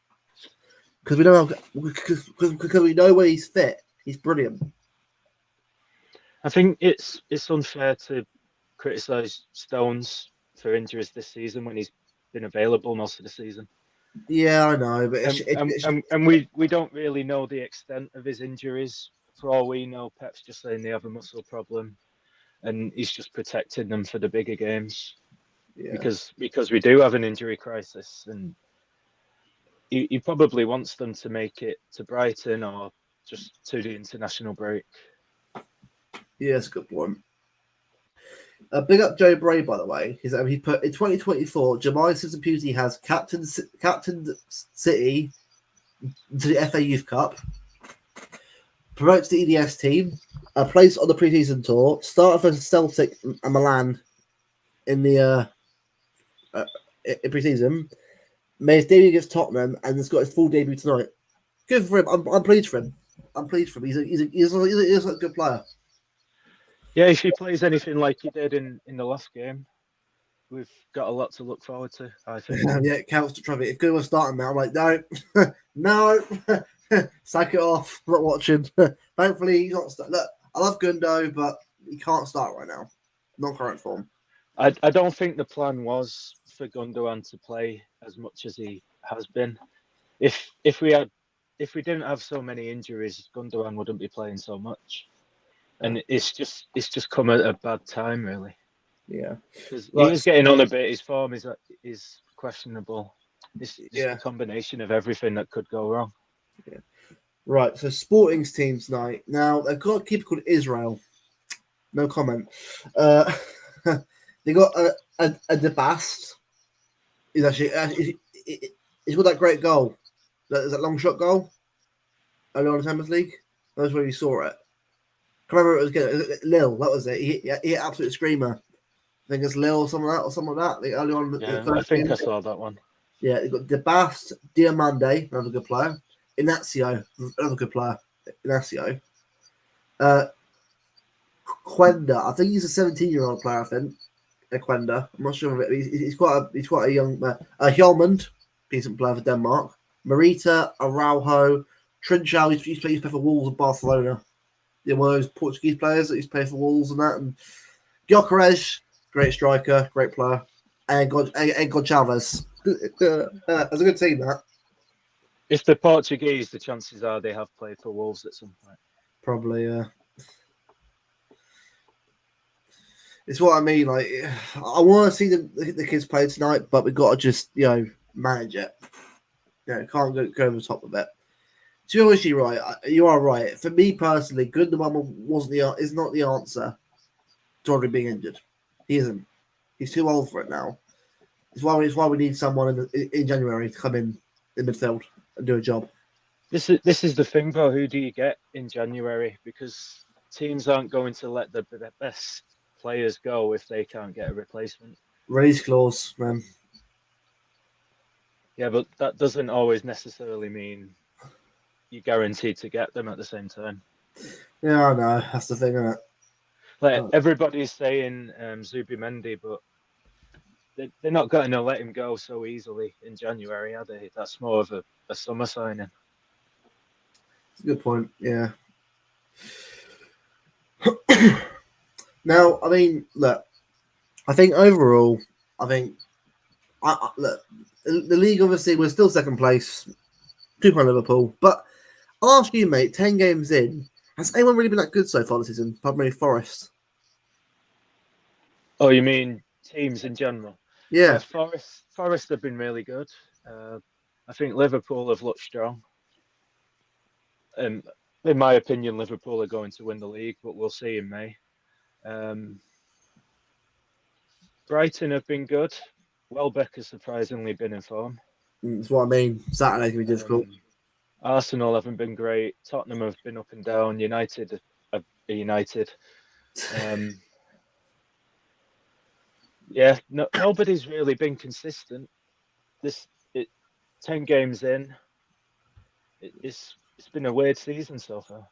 because we know because we know when he's fit, he's brilliant. I think it's unfair to criticise Stones for injuries this season when he's been available most of the season. Yeah, I know, but and we don't really know the extent of his injuries. For all we know, Pep's just saying they have a muscle problem, and he's just protecting them for the bigger games. Yeah. Because we do have an injury crisis, and he probably wants them to make it to Brighton or just to the international break. Yeah, that's a good point. Big up Joe Bray, by the way. He put in 2024, Jemai Simpson-Pusey has captained City to the FA Youth Cup, promotes the EDS team, a place on the pre-season tour, started for Celtic and Milan in the in pre-season, made his debut against Tottenham, and has got his full debut tonight. Good for him. I'm pleased for him. He's a good player. Yeah, if he plays anything like he did in the last game, we've got a lot to look forward to, I think. Yeah, it counts to Trevor. If Good was starting now, I'm like, no, sack it off. I'm not watching. Thankfully, he's not. Look, I love Gundo, but he can't start right now. Not current form. I don't think the plan was for Gundogan to play as much as he has been. If we didn't have so many injuries, Gundogan wouldn't be playing so much. And it's just come at a bad time, really. Yeah, because he is getting on a bit. His form is questionable. It's a combination of everything that could go wrong. Yeah. Right. So Sporting's team tonight. Now they've got a keeper called Israel. No comment. They got a Debast. He's actually he's got that great goal. That long shot goal early on in the Champions League. That's where you saw it. I remember it was Lille. That was it. He hit absolute screamer. I think it's Lille or something like that. Like early on. Yeah, I think I saw that one. Yeah, you've got Debast, Diamande, another good player. Inacio, another good player. Inacio. Quenda, I think he's a 17-year-old player. I think Quenda. I'm not sure of it. He's quite a young. Hjulmand, decent player for Denmark. Marita, Araujo, Trinchal. He used to play for Wolves and Barcelona. Yeah, one of those Portuguese players that used to play for Wolves and that. And Gyökeres, great striker, great player, and God Chavez. That's a good team, that. If they're Portuguese, the chances are they have played for Wolves at some point. Probably, yeah. It's what I mean. Like, I want to see the kids play tonight, but we've got to just, manage it. Can't go over the top of it. To be honest, you're right. You are right. For me personally, Gundogan is not the answer to Rodri being injured. He isn't. He's too old for it now. It's why we need someone in January to come in midfield and do a job. This is the thing, bro. Who do you get in January? Because teams aren't going to let the best players go if they can't get a replacement. Release clause, man. Yeah, but that doesn't always necessarily mean you're guaranteed to get them at the same time. Yeah, I know. That's the thing, isn't it? Like everybody's saying Zubimendi, but they're not going to let him go so easily in January, are they? That's more of a summer signing. It's a good point. Yeah. Now, I mean, look. I think overall, look, the league, obviously, we're still second place, 2 points Liverpool. But I'll ask you, mate, 10 games in, has anyone really been that good so far this season? Apart from Forest. Oh, you mean teams in general? Yeah. Forest have been really good. I think Liverpool have looked strong. In my opinion, Liverpool are going to win the league, but we'll see in May. Brighton have been good. Welbeck has surprisingly been in form. That's what I mean. Saturday can be difficult. Arsenal haven't been great. Tottenham have been up and down. United are United. Yeah, nobody's really been consistent. 10 games in, it's been a weird season so far.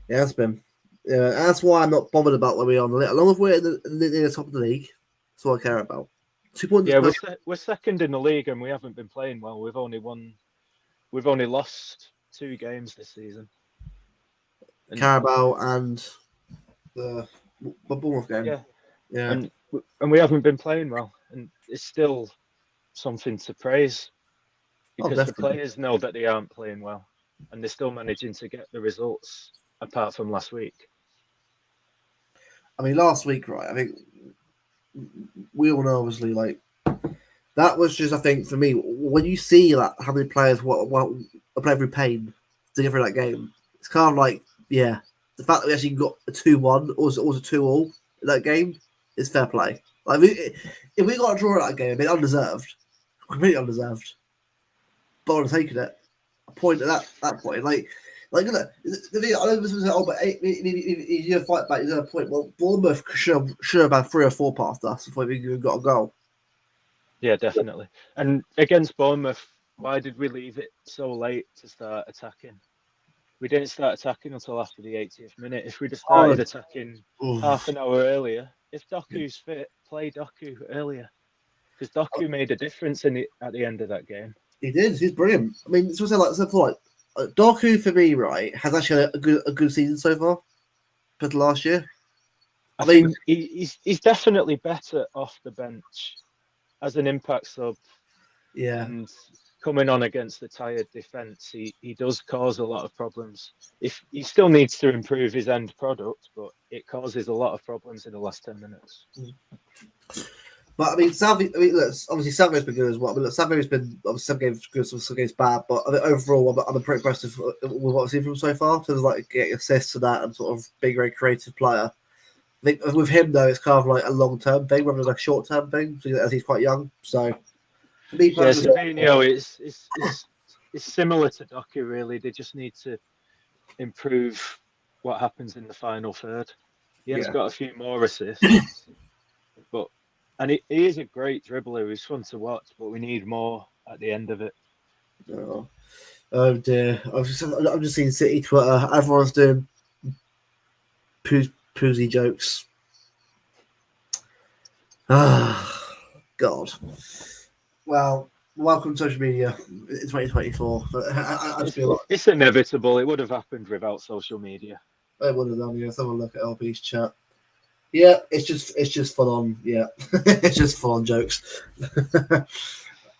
Yeah, it's been. Yeah, that's why I'm not bothered about where we are on the league. As long as we're in the top of the league, that's all I care about. 2 points. Yeah, we're second in the league and we haven't been playing well. We've only lost 2 games this season. Carabao and the Bournemouth game. Yeah. And we haven't been playing well, and it's still something to praise because the players know that they aren't playing well, and they're still managing to get the results apart from last week. I mean, last week, right? I think we all know, obviously, like that was just, I think, for me, when you see like how many players play through pain to get through that game, it's kind of like, yeah, the fact that we actually got a 2-1 or was a 2-2 in that game is fair play. Like, if we got a draw at that game, it'd been undeserved, completely undeserved. But I'm taking it. A point at that point, like look, the thing, I know this was but you fight back. Is there a point? Well, Bournemouth should have had 3 or 4 past us before we even got a goal. Yeah, definitely. And against Bournemouth, why did we leave it so late to start attacking? We didn't start attacking until after the 80th minute. If we'd have started attacking half an hour earlier, if Doku's fit, play Doku earlier. Because Doku made a difference at the end of that game. He did. He's brilliant. I mean, it's like Doku for me, right, has actually had a good season so far compared to last year. I mean, he's definitely better off the bench as an impact sub. Yeah. And coming on against the tired defence, he does cause a lot of problems. If he still needs to improve his end product, but it causes a lot of problems in the last 10 minutes. But I mean, look, obviously Savio's been good as well. I mean, look, Savio's been some games good, some games bad. But I mean, overall, I'm pretty impressed with what I've seen from him so far. So there's like getting assists to that and sort of being a very creative player. I think with him though, it's kind of like a long-term thing rather than a short-term thing, as he's quite young. So for me, Savinho is similar to Doku. Really, they just need to improve what happens in the final third. He has got a few more assists, and he is a great dribbler. He's fun to watch, but we need more at the end of it. Oh dear! I'm just seeing City Twitter. Everyone's doing Poosy jokes. Ah, God. Well, welcome to social media in 2024. It's inevitable. It would have happened without social media. It would have done. Yeah, let's have a look at LP's chat. Yeah, it's just fun on. Yeah, it's just fun on jokes.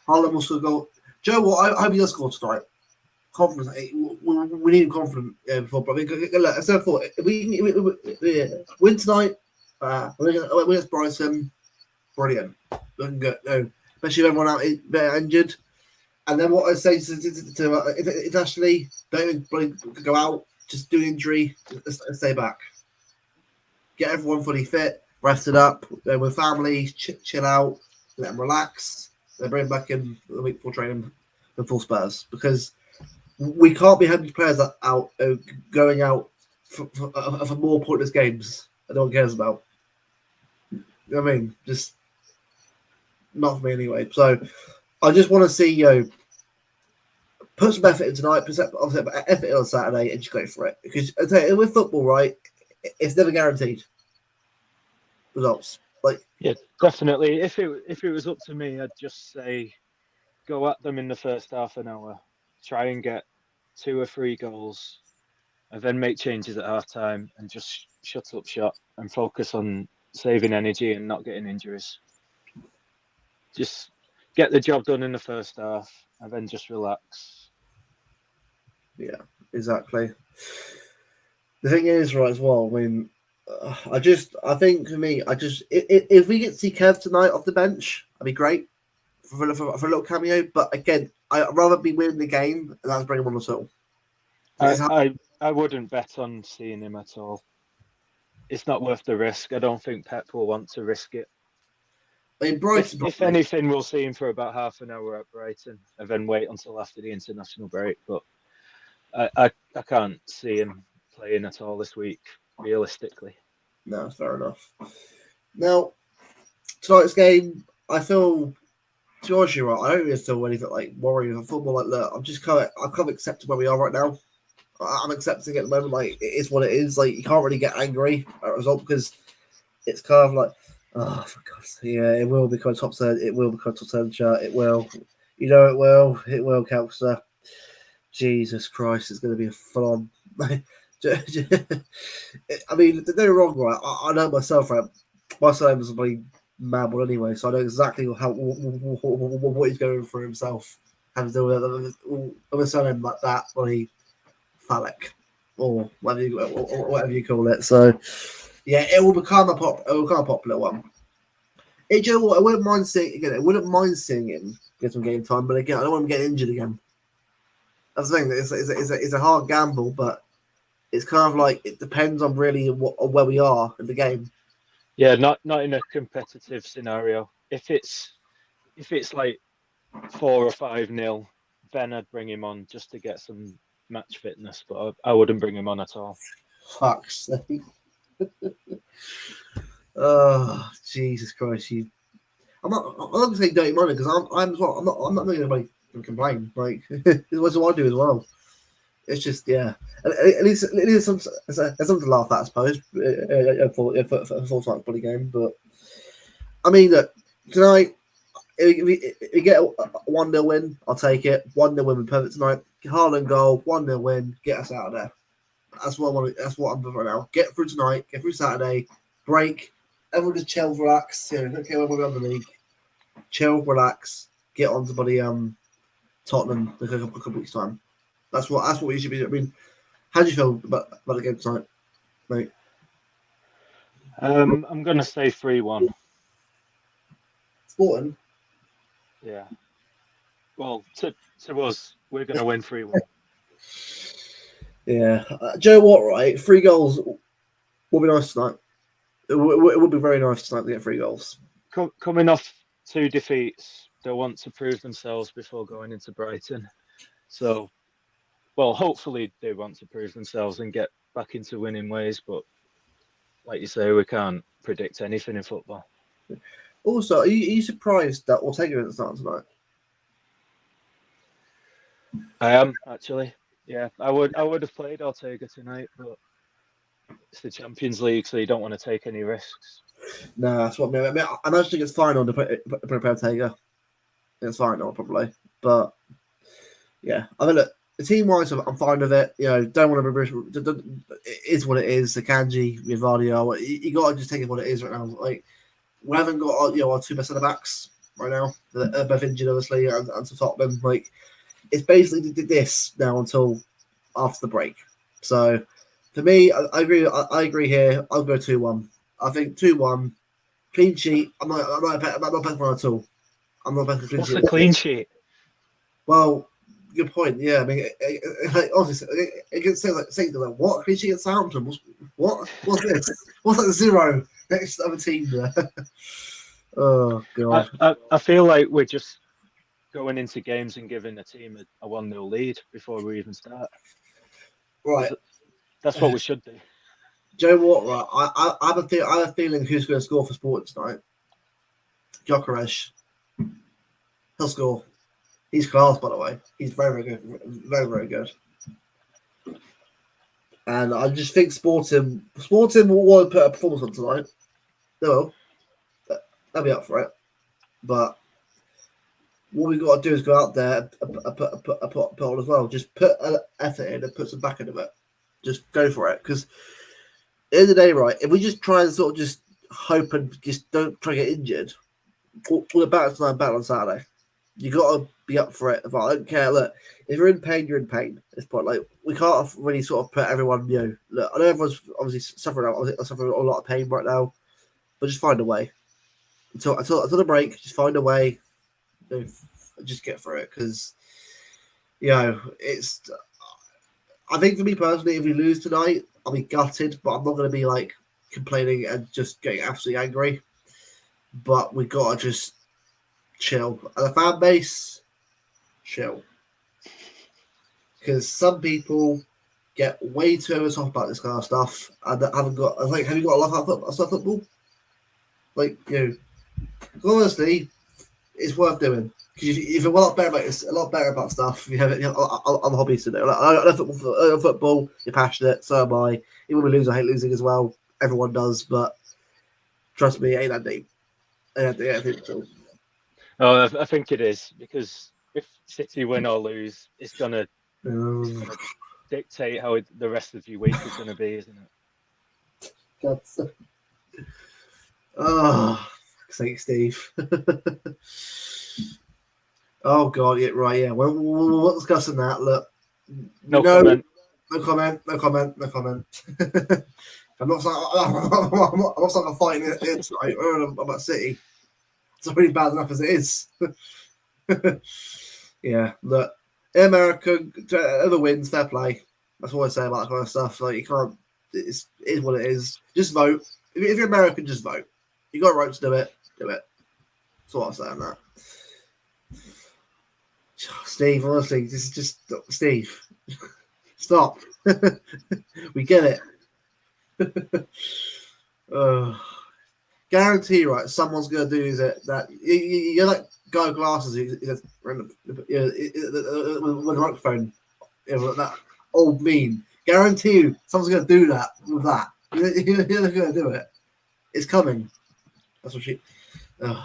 Harlem will still go. Joe, what? I hope he does score tonight. confidence. We need confidence before. But I mean, look, as I thought, if we win tonight, we're against Brighton, brilliant. Looking good. No, especially if everyone out injured. And then what I say to internationally, don't even go out. Just do injury and stay back. Get everyone fully fit, rested up, with families, chill out, let them relax. Then bring them back in the week before training with full spurs, because we can't be having players out going out for more pointless games that no one cares about. You know what I mean? Just not for me anyway. So I just want to see put some effort in tonight, obviously effort in on Saturday, and just go for it. Because I tell you, with football, right, it's never guaranteed results. Like, yeah, definitely. If it was up to me, I'd just say go at them in the first half an hour, try and get 2 or 3 goals, and then make changes at half time and just shut up shop and focus on saving energy and not getting injuries. Just get the job done in the first half and then just relax. Yeah, exactly. The thing is, right, as well, I mean, I think for me, if we get to see Kev tonight off the bench, that'd be great for a little cameo. But again, I'd rather be winning the game than bring him on at all. I wouldn't bet on seeing him at all. It's not worth the risk. I don't think Pep will want to risk it. I mean, Brighton, if anything, we'll see him for about half an hour at Brighton and then wait until after the international break. But I can't see him playing at all this week, realistically. No, fair enough. Now, tonight's game, I feel, to be honest, you're right, I don't really feel anything like worrying about football. Like, look, I'm kind of accepting where we are right now. I'm accepting it at the moment. Like, it is what it is. Like, you can't really get angry at a result because it's kind of like, oh, for God's sake, yeah, it will become top third. It will become top third chart. It will. You know it will. It will, Kelster. Jesus Christ, it's going to be a full-on. I mean, don't get me wrong, right? I know myself, right? My son was bloody mad one anyway, so I know exactly what he's going through himself. Having to do with a son like that, bloody phallic, or whatever you call it. So, yeah, it will become a popular one. You know what? I wouldn't mind seeing him get some game time, but again, I don't want him getting injured again. That's the thing. It's a hard gamble, but it's kind of like it depends on really on where we are in the game. Yeah, not in a competitive scenario. If it's like 4 or 5-0, then I'd bring him on just to get some match fitness, but I wouldn't bring him on at all. Fuck's sake. Oh, Jesus Christ! I'm not going to say dirty money because I'm as well. I'm not going to complain. Like, it's what I do as well. It's just, yeah. At least something to laugh at, I suppose. For a full-time bloody game, but I mean, look, tonight if we get a 1-0 win, I'll take it. 1-0 win would be perfect tonight. Haaland goal, 1-0 win, get us out of there. That's what I want. That's what I'm doing right now. Get through tonight. Get through Saturday. Break. Everyone just chill, relax. Don't care where we're on the league. Chill, relax. Get on to bloody Tottenham in a couple weeks' time. That's what we should be doing. I mean, how do you feel about the game tonight, mate? I'm gonna say 3-1. Sporting. Yeah. Well, to us, we're gonna win 3-1. Yeah. Do you know what? Right, 3 goals will be nice tonight. It would be very nice tonight to get 3 goals. Coming off 2 defeats, they want to prove themselves before going into Brighton. So, well, hopefully they want to prove themselves and get back into winning ways. But like you say, we can't predict anything in football. Also, are you surprised that Ortega isn't starting tonight? I am actually. Yeah, I would have played Ortega tonight, but it's the Champions League, so you don't want to take any risks. No, that's what I mean. I just think it's fine on to put Ortega. It's fine on probably, but yeah, I mean, look, team-wise, I'm fine with it. You know, don't want to be. It is what it is. The Kanji, Vardio, you got to just take it what it is right now. Like, we haven't got our 2 best centre backs right now. They're both injured, obviously, and to Tottenham. Like, it's basically this now until after the break. So for me, I agree. I agree here. I'll go 2-1. I think 2-1 clean sheet. I'm not betting one at all. I'm not betting clean What's sheet. a clean sheet? Well, good point. Yeah, I mean, honestly, it can say like what clean sheet at Southampton? What's this? What's like the 0 next to the other team there? Oh god. I feel like we're just going into games and giving a team a 1-0 lead before we even start. Right. That's what we should do. Do you know what? Right, I have a feeling who's going to score for Sporting tonight. Gyökeres. He'll score. He's class, by the way. He's very, very good. Very, very good. And I just think Sporting will want to put a performance on tonight. They will. They'll be up for it. But what we've got to do is go out there and put on as well. Just put an effort in and put some back into it. Just go for it. Because at the end of the day, right, if we just try and sort of just hope and just don't try to get injured, we're back tonight, back on Saturday. You got to be up for it. If I don't care, look, if you're in pain, you're in pain. At this point, like we can't really sort of put everyone. Look, I know everyone's obviously suffering a lot of pain right now, but just find a way until the break. Just find a way. Just get through it because it's. I think for me personally, if we lose tonight, I'll be gutted, but I'm not going to be like complaining and just getting absolutely angry. But we got to just chill. And the fan base, chill. Because some people get way too over top about this kind of stuff and haven't got. Like, have you got a lot of football? Like, honestly, it's worth doing. Because you're a lot better about stuff if you have other hobbies to do. Like, I love football. You're passionate. So am I. Even when we lose, I hate losing as well. Everyone does, but trust me, it ain't that deep. I think so. Oh, I think it is because if City win or lose, it's gonna dictate how the rest of your week is gonna be, isn't it? God's oh, thanks, Steve. Oh God, yeah, right, yeah. We're discussing that. Look, No comment. No comment. I'm not starting a fight here tonight about City. It's already bad enough as it is. Yeah, look, America, whoever wins, fair play. That's what I say about that kind of stuff. Like, you can't. It is what it is. Just vote. If you're American, just vote. You got a right to do it. Do it. That's what I'm saying. That. Steve, honestly, this is just Steve. Stop. We get it. Guarantee, right? Someone's gonna do that. You're like guy with glasses. With a microphone. That old meme. Guarantee you, someone's gonna do that with that. You're gonna do it. It's coming. That's what she. No,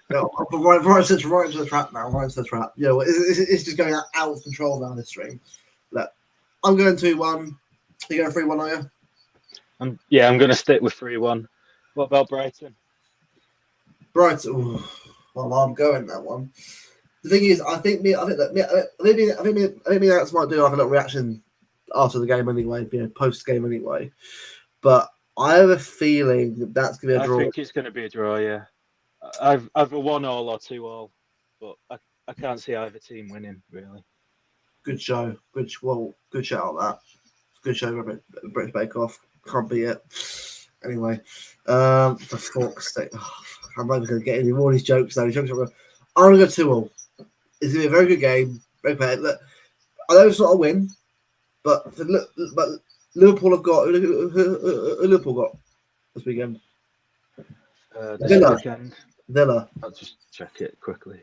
right into the trap now. Right into the trap. It's just going out of control down this stream. Look, I'm going 2-1. You going 3-1, are you? I'm going to stick with 3-1. What about Brighton? Brighton. Well, I'm going that one. The thing is, I think me and Alex might do like a little reaction after the game anyway, post game anyway. But I have a feeling that's going to be a draw. I think it's going to be a draw. Yeah, I've a 1-1 or 2-2, but I can't see either team winning really. Good show. Good shout out that. Good show, British Bake Off. Can't beat it. Anyway, for fuck's sake, I'm not even going to get any more of these jokes now. I'm going to go 2-2. It's going to be a very good game. Very bad. Look, I know it's not a win, but Liverpool have got. Who Liverpool got this weekend? Villa. I'll just check it quickly.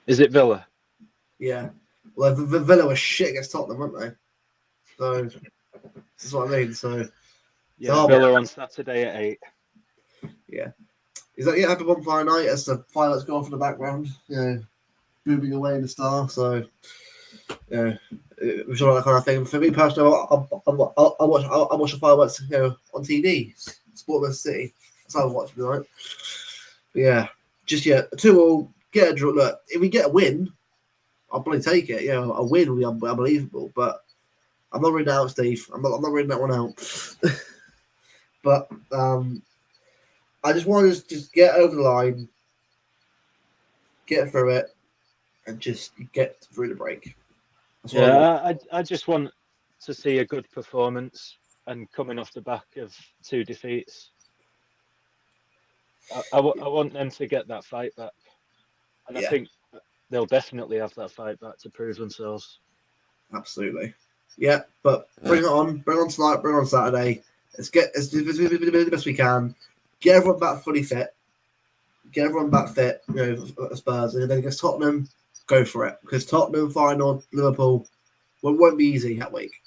Is it Villa? Yeah. Well, Villa were shit against Tottenham, weren't they? So this is what I mean. So yeah, Villa on Saturday at 8. Yeah. Is that happy bonfire night as the fireworks go off in the background? Booming away in the star. So we should like that kind of thing. For me personally, I'll watch the fireworks on TV. Sport City. That's how I watch it, right? But yeah, just 2-2. Get a draw. Look, if we get a win, I'll probably take it. Yeah, a win would be unbelievable, but I'm not reading that out, Steve. I'm not reading that one out. But I just want to just get over the line, get through it, and just get through the break. That's what I want. I just want to see a good performance, and coming off the back of 2 defeats, I want them to get that fight back, and I Yeah. think they'll definitely have that fight back to prove themselves. Absolutely. Yeah, but bring it on tonight, bring it on Saturday. Let's do the best we can. Get everyone back fully fit. Get everyone back fit, Spurs, and then against Tottenham, go for it. Because Tottenham, final, Liverpool, won't be easy that week.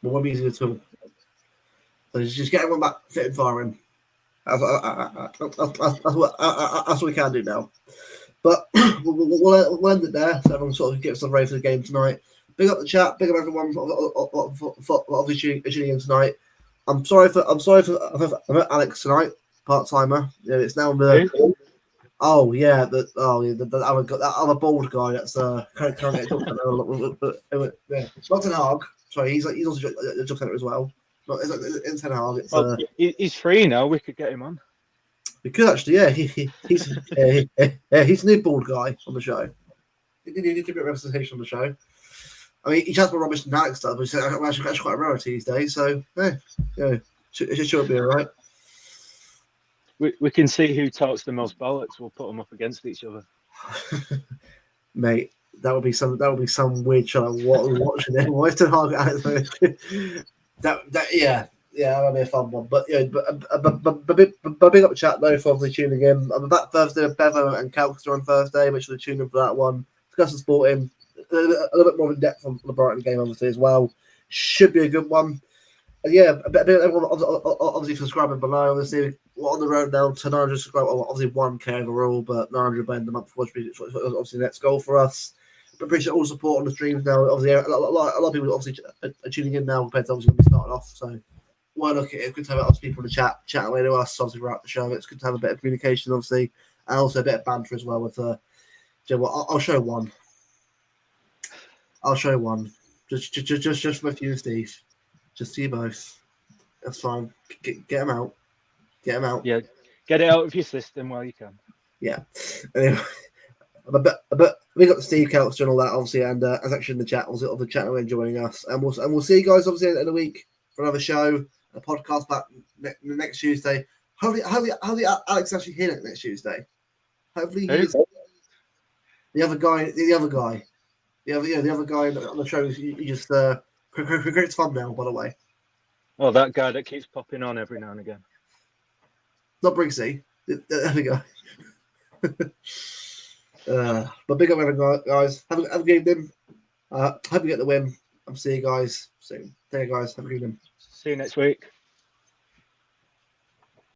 It won't be easy at all. So just get everyone back fit and firing. That's what we can do now. But we'll end it there. So everyone sort of gets stuff ready for the game tonight. Big up the chat. Big up everyone for obviously tuning in tonight. I'm sorry for Alex tonight, part timer. Yeah, it's now the that other bald guy that's can't get yeah. Not Ten Hag. Sorry, he's also a job centre as well. Not in Ten Hag. It's Well, he's free now. We could get him on. we could actually, yeah. He's he's the new bald guy on the show. He needs a bit of representation on the show. I mean, he chat's about rubbish and Alex stuff, which is actually quite a rarity these days. So, it should be all right. We can see who talks the most bollocks. We'll put them up against each other. Mate, that would be some weird show. What are we watching there? Why is Ten Hag Alex? That'll be a fun one. But big up the chat though for obviously tuning in. I'm back Thursday with Bevo and Calcutta on Thursday. Make sure to tune in for that one. Discuss the sporting. A little bit more in depth on the Brighton game, obviously, as well. Should be a good one. And yeah, everyone obviously subscribing below. Obviously, we're on the road now to 900 subscribers. Obviously, 1K overall, but 900 by the end of the month was obviously the next goal for us. But appreciate all the support on the streams now. Obviously, a lot of people obviously are tuning in now compared to obviously when we started off. So, why look at it? It's good to have other people in the chat away to us, obviously, throughout the show. It's good to have a bit of communication, obviously, and also a bit of banter as well with I'll show one. I'll show one. Just for you, Steve. Just to you both. That's fine. Get them out. Get them out. Yeah, get it out of your system while you can. Yeah. Anyway, but we got Steve Kelster and all that, obviously, and as actually in the chat, also of the channel joining us, and we'll see you guys obviously in a week for another show, a podcast back next Tuesday. Hopefully Alex actually here next Tuesday. Hopefully he's the other guy. The other guy on the show. You just creates thumbnail, by the way. Oh, that guy that keeps popping on every now and again. Not Briggsy. There we go. But big up everyone, guys. Have a good evening. Hope you get the win. I'll see you guys soon. There you guys. Have a good evening. See you next week.